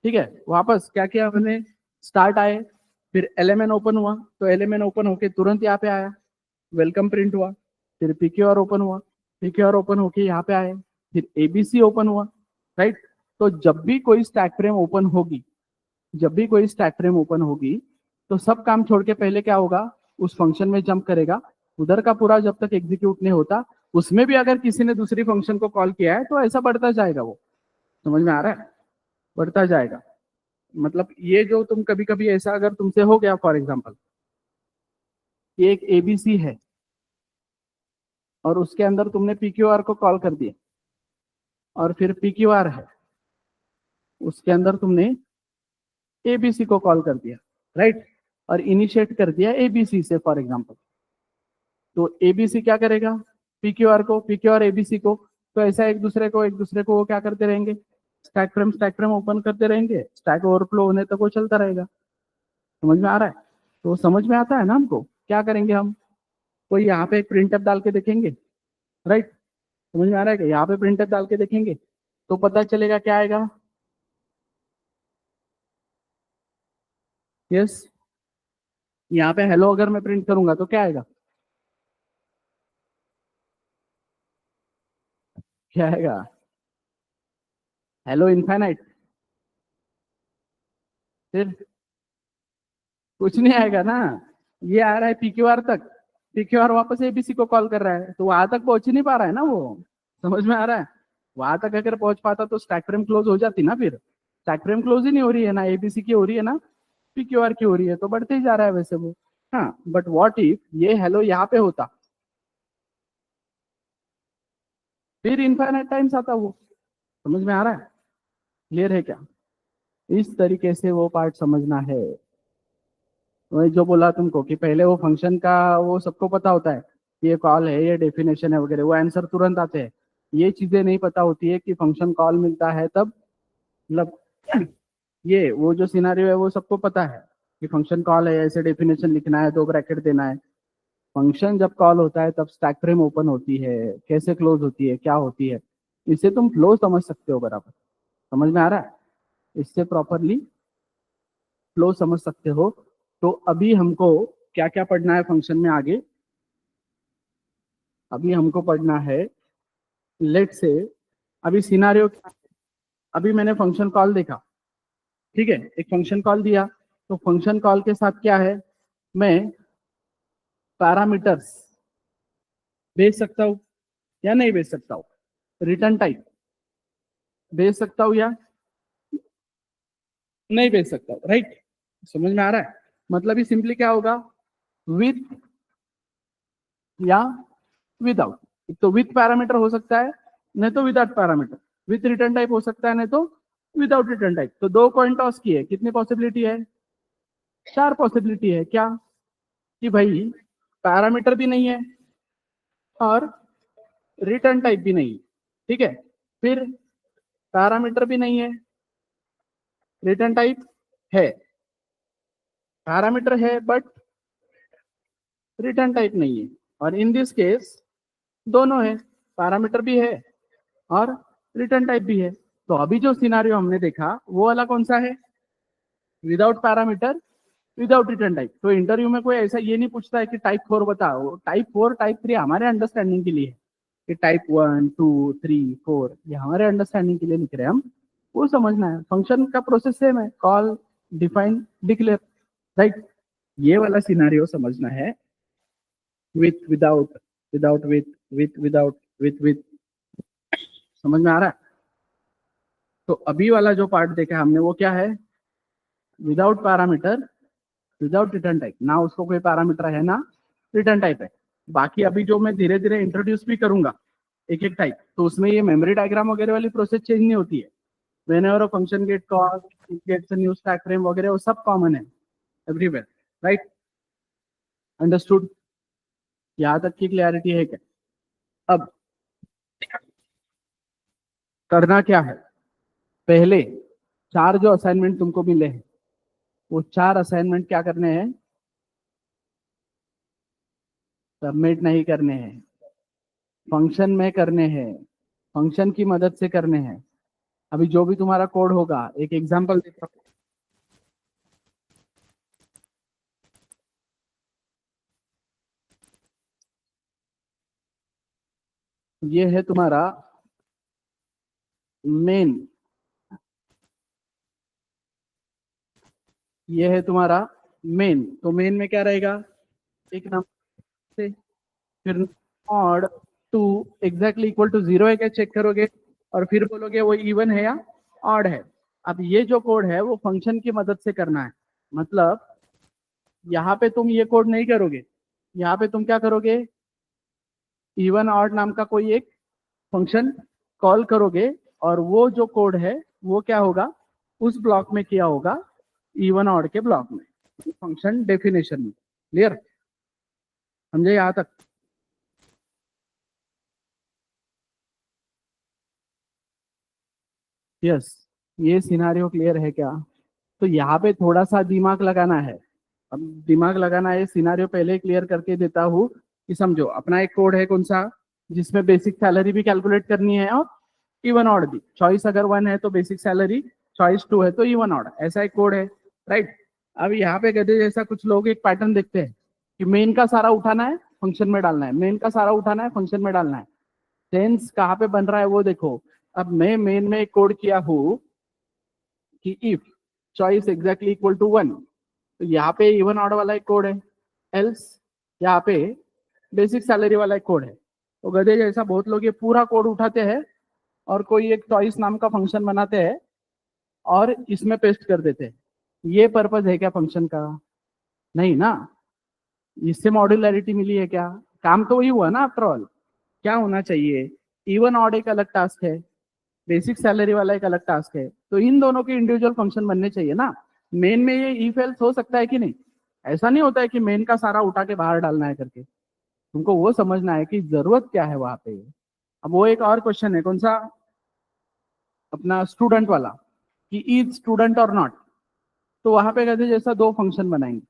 ठीक है, वापस क्या किया मैंने, स्टार्ट आए, फिर एलिमेंट ओपन हुआ तो एलिमेंट ओपन होके तुरंत यहाँ पे आया, वेलकम प्रिंट हुआ। फिर पीक्यूआर ओपन हुआ, पीक्यूआर ओपन होके यहाँ पे आए, फिर एबीसी ओपन हुआ। राइट? तो जब भी कोई स्टैक फ्रेम ओपन होगी, जब भी कोई स्टैक फ्रेम ओपन होगी तो सब काम छोड़ के पहले क्या होगा, उस फंक्शन में जंप करेगा। उधर का पूरा जब तक एग्जीक्यूट नहीं होता, उसमें भी अगर किसी ने दूसरी फंक्शन को कॉल किया है तो ऐसा बढ़ता जाएगा वो। समझ में आ रहा है? बढ़ता जाएगा। मतलब ये जो तुम कभी कभी ऐसा अगर तुमसे हो गया फॉर एग्जाम्पल, एक एबीसी है और उसके अंदर तुमने पीक्यूआर को कॉल कर दिया, और फिर पीक्यूआर है उसके अंदर तुमने एबीसी को कॉल कर दिया, राइट, और इनिशिएट कर दिया एबीसी से फॉर एग्जाम्पल। तो एबीसी क्या करेगा, पीक्यूआर को, पीक्यूआर एबीसी को। तो ऐसा एक दूसरे को वो क्या करते रहेंगे, स्टैक फ्रेम ओपन करते रहेंगे, स्टैक ओवरफ्लो होने तक वो चलता रहेगा। समझ में आ रहा है? तो समझ में आता है ना हमको क्या करेंगे हम। कोई यहाँ पे एक प्रिंटअप डाल के देखेंगे, राइट? समझ में आ रहा है कि यहाँ पे प्रिंटअप डाल के देखेंगे तो पता चलेगा क्या आएगा। यस, यहाँ पे हेलो अगर मैं प्रिंट करूंगा तो क्या आएगा, क्या आएगा, हेलो इनफाइनाइट। फिर कुछ नहीं आएगा ना। ये आ रहा है पीक्यूआर तक, पीक्यूआर वापस एबीसी को कॉल कर रहा है तो वहां तक पहुंच ही नहीं पा रहा है ना वो। समझ में आ रहा है? वहां तक अगर पहुंच पाता तो स्टैक फ्रेम क्लोज हो जाती ना। फिर स्टैक फ्रेम क्लोज ही नहीं हो रही है ना, एबीसी की हो रही है ना पीक्यूआर की हो रही है, तो बढ़ते ही जा रहा है वैसे वो। हाँ बट व्हाट इफ ये हेलो यहाँ पे होता, फिर इनफाइनाइट टाइम्स आता वो। समझ में आ रहा है? क्लियर है क्या? इस तरीके से वो पार्ट समझना है। वही जो बोला तुमको कि पहले वो फंक्शन का वो सबको पता होता है, ये कॉल है, ये डेफिनेशन है वगैरह, वो आंसर तुरंत आते हैं। ये चीजें नहीं पता होती है कि फंक्शन कॉल मिलता है तब, मतलब ये वो जो सिनारियो है वो सबको पता है कि फंक्शन कॉल है, ऐसे डेफिनेशन लिखना है, दो ब्रैकेट देना है। फंक्शन जब कॉल होता है तब स्टैक फ्रेम ओपन होती है, कैसे क्लोज होती है, क्या होती है। इससे तुम फ्लो समझ सकते हो बराबर। समझ में आ रहा है? इससे प्रॉपरली फ्लो समझ सकते हो। तो अभी हमको क्या क्या पढ़ना है फंक्शन में आगे। अभी हमको पढ़ना है, लेट से, अभी सिनारियो, अभी मैंने फंक्शन कॉल देखा, ठीक है, एक फंक्शन कॉल दिया, तो फंक्शन कॉल के साथ क्या है, मैं पैरामीटर्स भेज सकता हूँ या नहीं भेज सकता हूँ, रिटर्न टाइप भेज सकता हूँ या नहीं भेज सकता हूँ, राइट। समझ में आ रहा है, मतलब ये सिंपली क्या होगा, विथ या विदाउट। तो विथ पैरामीटर हो सकता है, नहीं तो without parameter, with return type हो सकता है, नहीं तो विदाउट रिटर्न टाइप। तो दो कॉइन टॉस की है, कितनी पॉसिबिलिटी है, चार पॉसिबिलिटी है। क्या कि भाई पैरामीटर भी नहीं है और रिटर्न टाइप भी नहीं है, ठीक है, फिर पैरामीटर भी नहीं है, रिटर्न टाइप है, पैरामीटर है बट रिटर्न टाइप नहीं है, और इन दिस केस दोनों है, पैरामीटर भी है और रिटर्न टाइप भी है। तो अभी जो सिनारियो हमने देखा वो वाला कौन सा है, without parameter without return type. तो इंटरव्यू में कोई ऐसा ये नहीं पूछता है कि टाइप 4 बताओ, टाइप 4 टाइप 3 हमारे अंडरस्टैंडिंग के लिए है, कि टाइप 1 2 3 4 ये हमारे अंडरस्टैंडिंग के लिए लिख रहे हैं हम, वो समझना है। फंक्शन का प्रोसेस सेम है, कॉल, डिफाइन, डिक्लेयर, राइट। ये वाला सिनारियो समझना है, with without, without with without, with. समझ में आ रहा है। तो अभी वाला जो पार्ट देखा हमने वो क्या है, without parameter without return type, ना उसको कोई पैरामीटर है ना रिटर्न टाइप है। बाकी अभी जो मैं धीरे धीरे इंट्रोड्यूस भी करूंगा एक एक टाइप, तो उसमें ये मेमोरी डायग्राम वगैरह वाली प्रोसेस चेंज नहीं होती है। whenever a function get called, it gets a new stack frame वगैरह वो सब कॉमन है एवरीवेयर, राइट। अंडरस्टूड, यहाँ तक की क्लैरिटी है क्या। अब करना क्या है, पहले चार जो असाइनमेंट तुमको मिले हैं वो चार असाइनमेंट क्या करने हैं, सबमिट नहीं करने हैं, फंक्शन में करने हैं, फंक्शन की मदद से करने हैं। अभी जो भी तुम्हारा कोड होगा, एक एग्जांपल देता हूं, ये है तुम्हारा मेन, ये है तुम्हारा मेन। तो मेन में क्या रहेगा, एक नंबर से, फिर odd two exactly equal to 0 है क्या चेक करोगे, और फिर बोलोगे वो इवन है या ऑड है। अब ये जो कोड है वो फंक्शन की मदद से करना है, मतलब यहाँ पे तुम ये कोड नहीं करोगे, यहाँ पे तुम क्या करोगे, इवन ऑड नाम का कोई एक फंक्शन कॉल करोगे, और वो जो कोड है वो क्या होगा, उस ब्लॉक में किया होगा, इवन ऑड के ब्लॉक में, फंक्शन डेफिनेशन में। क्लियर, समझे यहाँ तक। यस, ये सिनारियो क्लियर है क्या। तो यहाँ पे थोड़ा सा दिमाग लगाना है। अब दिमाग लगाना है, सिनारियो पहले क्लियर करके देता हूँ कि समझो, अपना एक कोड है कौन सा, जिसमें बेसिक सैलरी भी कैलकुलेट करनी है और इवन ऑड भी। चॉइस अगर 1 है तो बेसिक सैलरी, चॉइस 2 है तो इवन ऑड, ऐसा एक कोड है, राइट। अब यहाँ पे गधे जैसा कुछ लोग एक पैटर्न देखते हैं कि मेन का सारा उठाना है फंक्शन में डालना है, मेन का सारा उठाना है फंक्शन में डालना है। सेंस कहाँ पे बन रहा है वो देखो। अब मैं मेन में एक कोड किया हूँ कि if choice exactly equal to 1, तो यहाँ पे इवन ऑड वाला एक कोड है, एल्स यहाँ पे बेसिक सैलरी वाला एक कोड है। तो गधे जैसा बहुत लोग ये पूरा कोड उठाते हैं और कोई एक चॉइस नाम का फंक्शन बनाते हैं और इसमें पेस्ट कर देते हैं। ये पर्पज है क्या फंक्शन का, नहीं ना। इससे मॉड्यूलरिटी मिली है क्या, काम तो वही हुआ ना आफ्टर ऑल। क्या होना चाहिए, इवन ऑड एक अलग टास्क है, बेसिक सैलरी वाला एक अलग टास्क है, तो इन दोनों के इंडिविजुअल फंक्शन बनने चाहिए ना। मेन में ये इफ एल्स हो सकता है कि नहीं, ऐसा नहीं होता है कि मेन का सारा उठा के बाहर डालना है करके। तुमको वो समझना है कि जरूरत क्या है वहां पे। अब वो एक और क्वेश्चन है कौन सा, अपना स्टूडेंट वाला, कि इज स्टूडेंट और नॉट। तो वहां पे कहते जैसा दो फंक्शन बनाएंगे,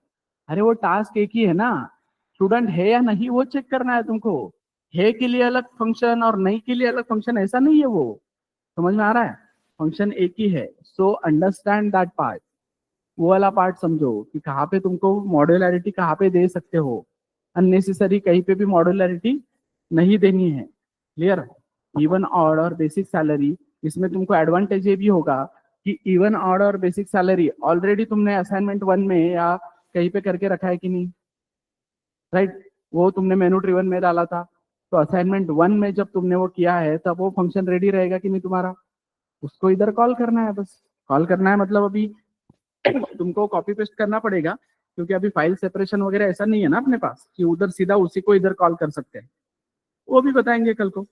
अरे वो टास्क एक ही है ना, स्टूडेंट है या नहीं वो चेक करना है तुमको। है के लिए अलग फंक्शन और नहीं के लिए अलग फंक्शन, ऐसा नहीं है वो। समझ में आ रहा है, फंक्शन एक ही है। सो अंडरस्टैंड दैट पार्ट, वो वाला पार्ट समझो कि कहाँ पे तुमको मॉड्यूलरिटी कहाँ पे दे सकते हो, अननेसेसरी कहीं पे भी मॉड्यूलरिटी नहीं देनी है। क्लियर? इवन ऑड और बेसिक सैलरी, इसमें तुमको एडवांटेज ये भी होगा कि इवन ऑड और बेसिक सैलरी ऑलरेडी तुमने असाइनमेंट 1 में या कहीं पे करके रखा है कि नहीं, राइट? वो तुमने मेनू ड्रिवन में डाला था, तो असाइनमेंट 1 में जब तुमने वो किया है तब वो फंक्शन रेडी रहेगा कि नहीं तुम्हारा, उसको इधर कॉल करना है। बस कॉल करना है, मतलब अभी तुमको कॉपी पेस्ट करना पड़ेगा, क्योंकि अभी फाइल सेपरेशन वगैरह ऐसा नहीं है ना अपने पास कि उधर सीधा उसी को इधर कॉल कर सकते हैं। वो भी बताएंगे कल को,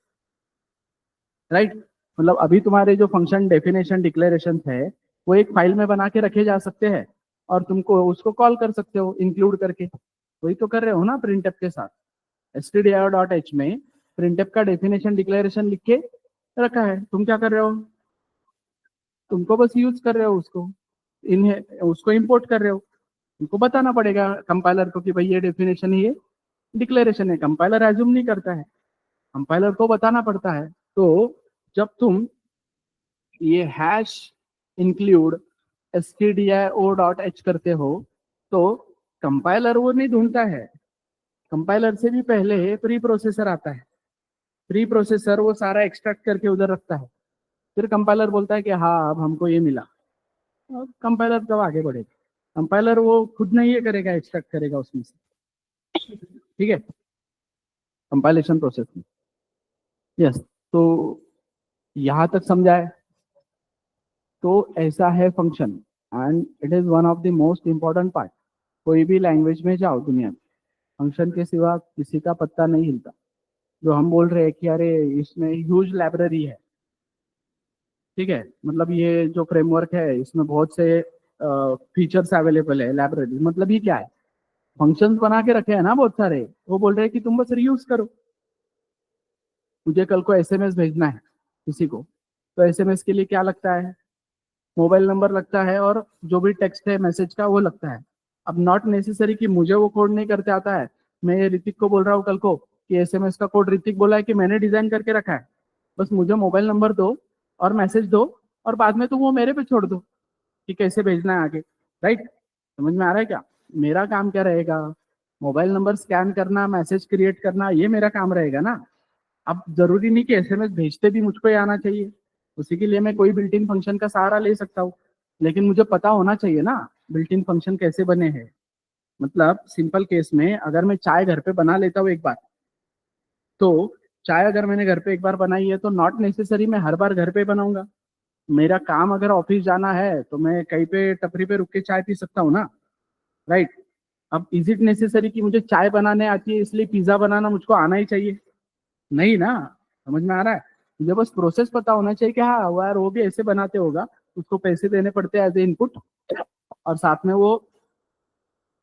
राइट? मतलब अभी तुम्हारे जो फंक्शन डेफिनेशन डिक्लेरेशन है वो एक फाइल में बना के रखे जा सकते हैं और तुमको उसको कॉल कर सकते हो इंक्लूड करके। वही तो कर रहे हो ना प्रिंटफ के साथ। stdio.h में प्रिंटफ का डेफिनेशन डिक्लेरेशन लिख के रखा है, तुम क्या कर रहे हो? तुमको बस यूज कर रहे हो उसको, इन्हें उसको इंपोर्ट कर रहे हो। तुमको बताना पड़ेगा कंपाइलर को कि भाई ये डेफिनेशन ही है, डिक्लेरेशन है। कंपाइलर एज्यूम नहीं करता है, कंपाइलर को बताना पड़ता है। तो जब तुम ये हैश इंक्लूड stdio.h करते हो तो कंपाइलर वो नहीं ढूंढता है, कंपाइलर से भी पहले प्री प्रोसेसर आता है। प्री प्रोसेसर वो सारा एक्सट्रैक्ट करके उधर रखता है, फिर कंपाइलर बोलता है कि हाँ अब हमको ये मिला। अब कंपाइलर कब आगे बढ़ेगा? कंपाइलर वो खुद नहीं ये करेगा, एक्सट्रैक्ट करेगा उसमें से। ठीक है, कंपाइलेशन प्रोसेस में। यस, तो यहां तक समझा है? तो ऐसा है function, and it is one of the most important part. कोई भी लैंग्वेज में जाओ दुनिया में, फंक्शन के सिवा किसी का पत्ता नहीं हिलता। जो हम बोल रहे हैं कि अरे इसमें ह्यूज लाइब्रेरी है, ठीक है, मतलब ये जो फ्रेमवर्क है इसमें बहुत से फीचर्स अवेलेबल है, लाइब्रेरी मतलब ये क्या है? फंक्शंस बना के रखे हैं ना बहुत सारे, वो बोल रहे हैं कि तुम बस रीयूज करो। मुझे कल को एसएमएस भेजना है किसी को, तो एसएमएस के लिए क्या लगता है? मोबाइल नंबर लगता है और जो भी टेक्स्ट है मैसेज का वो लगता है। अब नॉट नेसेसरी कि मुझे वो कोड नहीं करते आता है। मैं ये ऋतिक को बोल रहा हूँ कल को कि एसएमएस का कोड ऋतिक बोला है कि मैंने डिजाइन करके रखा है, बस मुझे मोबाइल नंबर दो और मैसेज दो, और बाद में तुम वो मेरे पे छोड़ दो कि कैसे भेजना है आगे। राइट? समझ में आ रहा है क्या? मेरा काम क्या रहेगा? मोबाइल नंबर स्कैन करना, मैसेज क्रिएट करना, ये मेरा काम रहेगा ना। अब जरूरी नहीं कि एसएमएस भेजते भी मुझको ही आना चाहिए, उसी के लिए मैं कोई बिल्ट इन फंक्शन का सहारा ले सकता हूँ, लेकिन मुझे पता होना चाहिए ना बिल्ट इन फंक्शन कैसे बने हैं। मतलब सिंपल केस में अगर मैं चाय घर पे बना लेता हूँ एक बार, तो चाय अगर मैंने घर पे एक बार बनाई है तो नॉट नेसेसरी मैं हर बार घर पे बनाऊंगा। मेरा काम अगर ऑफिस जाना है तो मैं कहीं पे टपरी पे रुक के चाय पी सकता हूँ ना, राइट? अब इज इट नेसेसरी कि मुझे चाय बनाने आती है इसलिए पिज्जा बनाना मुझको आना ही चाहिए? नहीं ना। समझ में आ रहा है? मुझे बस प्रोसेस पता होना चाहिए कि हाँ वो यार वो भी ऐसे बनाते होगा, उसको पैसे देने पड़ते हैं एज ए इनपुट, और साथ में वो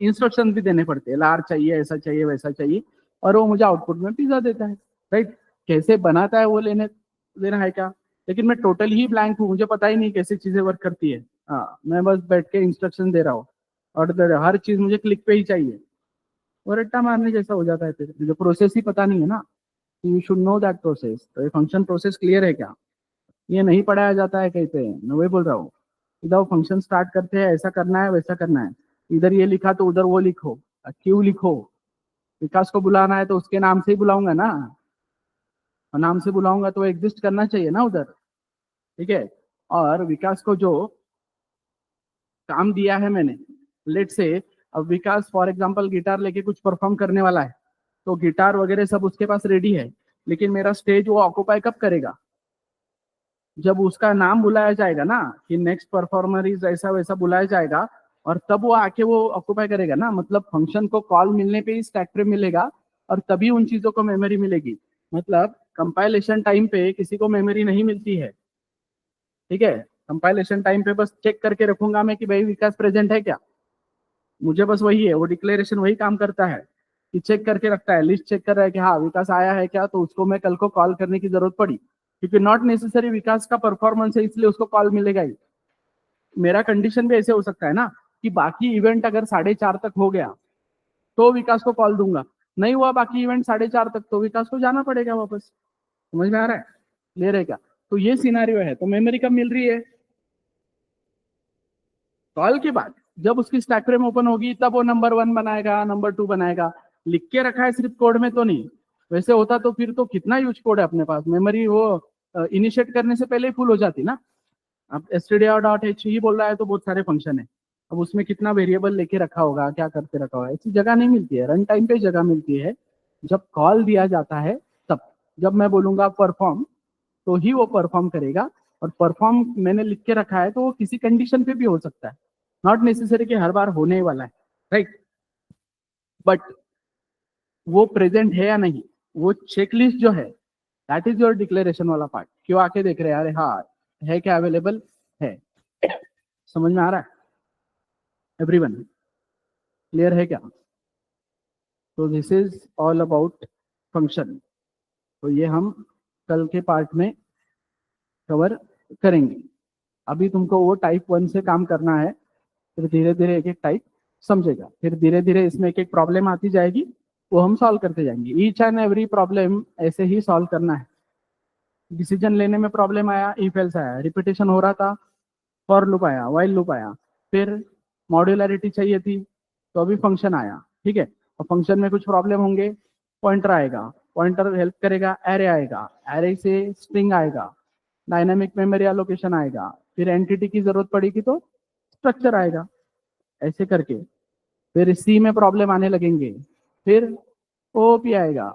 इंस्ट्रक्शन भी देने पड़ते हैं, लार चाहिए, ऐसा चाहिए, वैसा चाहिए, और वो मुझे आउटपुट में पिज्जा देता है। राइट? कैसे बनाता है वो लेने देना है क्या? लेकिन मैं टोटल ही ब्लैंक हूँ, मुझे पता ही नहीं कैसे चीजें वर्क करती है। हाँ, मैं बस बैठ के इंस्ट्रक्शन दे रहा हूँ और हर चीज मुझे क्लिक पे ही चाहिए, और रट्टा मारने जैसा हो जाता है। फिर मुझे प्रोसेस ही पता नहीं है ना, you should know that process. तो ये फंक्शन प्रोसेस क्लियर है क्या? ये नहीं पढ़ाया जाता है कहीं पे, मैं वही बोल रहा हूँ। इधर फंक्शन स्टार्ट करते हैं, ऐसा करना है वैसा करना है, इधर ये लिखा तो उधर वो लिखो, क्यों लिखो? विकास को बुलाना है तो उसके नाम से ही बुलाऊंगा ना, और नाम से बुलाऊंगा तो एग्जिस्ट करना चाहिए ना उधर। ठीक है? और विकास को जो काम दिया है मैंने, लेट से अब विकास फॉर एग्जांपल गिटार लेके कुछ परफॉर्म करने वाला है, तो गिटार वगैरह सब उसके पास रेडी है, लेकिन मेरा स्टेज वो ऑक्युपाई कब करेगा? जब उसका नाम बुलाया जाएगा ना कि नेक्स्ट परफॉर्मर इज ऐसा वैसा बुलाया जाएगा, और तब वो आके वो ऑक्युपाई करेगा ना। मतलब फंक्शन को कॉल मिलने पे ही स्टैक फ्रेम मिलेगा, और तभी उन चीजों को मेमोरी मिलेगी। मतलब कंपाइलेशन टाइम पे किसी को मेमोरी नहीं मिलती है। ठीक है? कंपाइलेशन टाइम पे बस चेक करके रखूंगा मैं कि भाई विकास प्रेजेंट है क्या, मुझे बस वही है, वो डिक्लेरेशन वही काम करता है कि चेक करके रखता है, लिस्ट चेक कर रहा है कि हाँ विकास आया है क्या, तो उसको मैं कल को कॉल करने की जरूरत पड़ी, क्योंकि नॉट नेसेसरी विकास का परफॉर्मेंस है इसलिए उसको कॉल मिलेगा ही। मेरा कंडीशन भी ऐसे हो सकता है ना कि बाकी इवेंट अगर 4:30 तक हो गया तो विकास को कॉल दूंगा, नहीं हुआ बाकी इवेंट 4:30 तक तो विकास को जाना पड़ेगा वापस। समझ में आ रहा है? क्लियर है क्या? तो ये सिनारियो है। तो मेमोरी कब मिल रही है? कॉल के बाद जब उसकी स्टैक फ्रेम ओपन होगी तब वो नंबर 1 बनाएगा, नंबर 2 बनाएगा। लिख के रखा है सिर्फ कोड में तो नहीं, वैसे होता तो फिर तो कितना यूज कोड है अपने पास, मेमोरी वो इनिशिएट करने से पहले ही फुल हो जाती ना। अब stdio.h ही बोल रहा है तो बहुत सारे फंक्शन है, अब उसमें कितना वेरिएबल लेके रखा होगा, क्या करके रखा होगा, ऐसी जगह नहीं मिलती है। रन टाइम पे जगह मिलती है जब कॉल दिया जाता है तब। जब मैं बोलूंगा परफॉर्म तो ही वो परफॉर्म करेगा। और परफॉर्म मैंने लिख के रखा है तो वो किसी कंडीशन पे भी हो सकता है, नॉट नेसेसरी कि हर बार होने वाला है, राइट। बट वो प्रेजेंट है या नहीं, वो चेकलिस्ट जो है, दैट इज योर डिक्लेरेशन वाला पार्ट। क्यों आके देख रहे हैं, अरे हाँ है क्या अवेलेबल है। समझ में आ रहा है एवरीवन, क्लियर है क्या? तो this is all about function. तो ये हम कल के पार्ट में कवर करेंगे। अभी तुमको वो टाइप 1 से काम करना है, फिर धीरे धीरे एक एक टाइप समझेगा, फिर धीरे धीरे इसमें एक एक प्रॉब्लम आती जाएगी, वो हम सॉल्व करते जाएंगे। ईच एंड एवरी प्रॉब्लम ऐसे ही सॉल्व करना है। डिसीजन लेने में प्रॉब्लम आया, इफ एल्स आया, रिपीटेशन हो रहा था, फॉर लूप आया, वाइल लूप आया, फिर मॉड्यूलरिटी चाहिए थी तो अभी फंक्शन आया, ठीक है। और फंक्शन में कुछ प्रॉब्लम होंगे, पॉइंटर आएगा, पॉइंटर हेल्प करेगा, एरे आएगा, एरे से स्ट्रिंग आएगा, डायनामिक मेमोरी एलोकेशन आएगा, फिर एंटिटी की जरूरत पड़ेगी तो स्ट्रक्चर आएगा, ऐसे करके। फिर सी में प्रॉब्लम आने लगेंगे, फिर ओपी आएगा,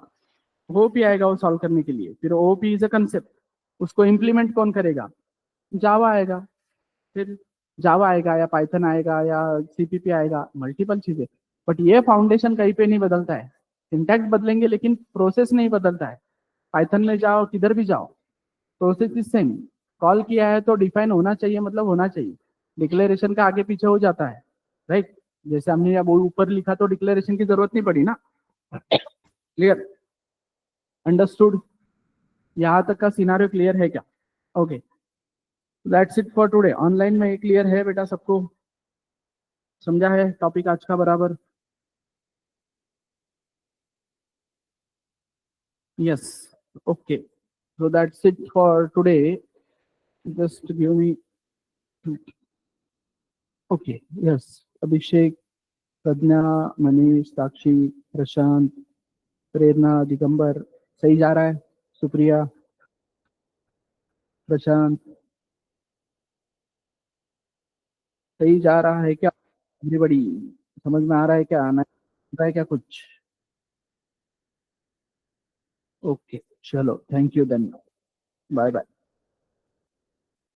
ओपी आएगा वो सॉल्व करने के लिए। फिर ओपी इज अ कंसेप्ट, उसको इम्प्लीमेंट कौन करेगा, जावा आएगा। फिर जावा आएगा या पाइथन आएगा या सीपीपी आएगा, मल्टीपल चीजें। बट ये फाउंडेशन कहीं पे नहीं बदलता है, सिंटैक्स बदलेंगे लेकिन प्रोसेस नहीं बदलता है। पाइथन में जाओ किधर भी जाओ, प्रोसेस इज सेम। कॉल किया है तो डिफाइन होना चाहिए, मतलब होना चाहिए। डिक्लेरेशन का आगे पीछे हो जाता है, राइट। जैसे हमने अब ऊपर लिखा तो डिक्लेरेशन की जरूरत नहीं पड़ी ना। Clear, understood? यहाँ तक का सिनारियो क्लियर है क्या? Okay, that's it for today. Online में क्लियर है बेटा सबको? समझा है टॉपिक आज का बराबर? Yes, okay, so that's it for today. Just give me, okay, yes, अभिषेक, प्रज्ञा, मनीष, साक्षी, प्रशांत, प्रेरणा, दिगंबर, सही जा रहा है? सुप्रिया, प्रशांत, सही जा रहा है क्या एवरीबॉडी? समझ में आ रहा है क्या, आना रहा है क्या कुछ? ओके, चलो, thank you then, bye bye.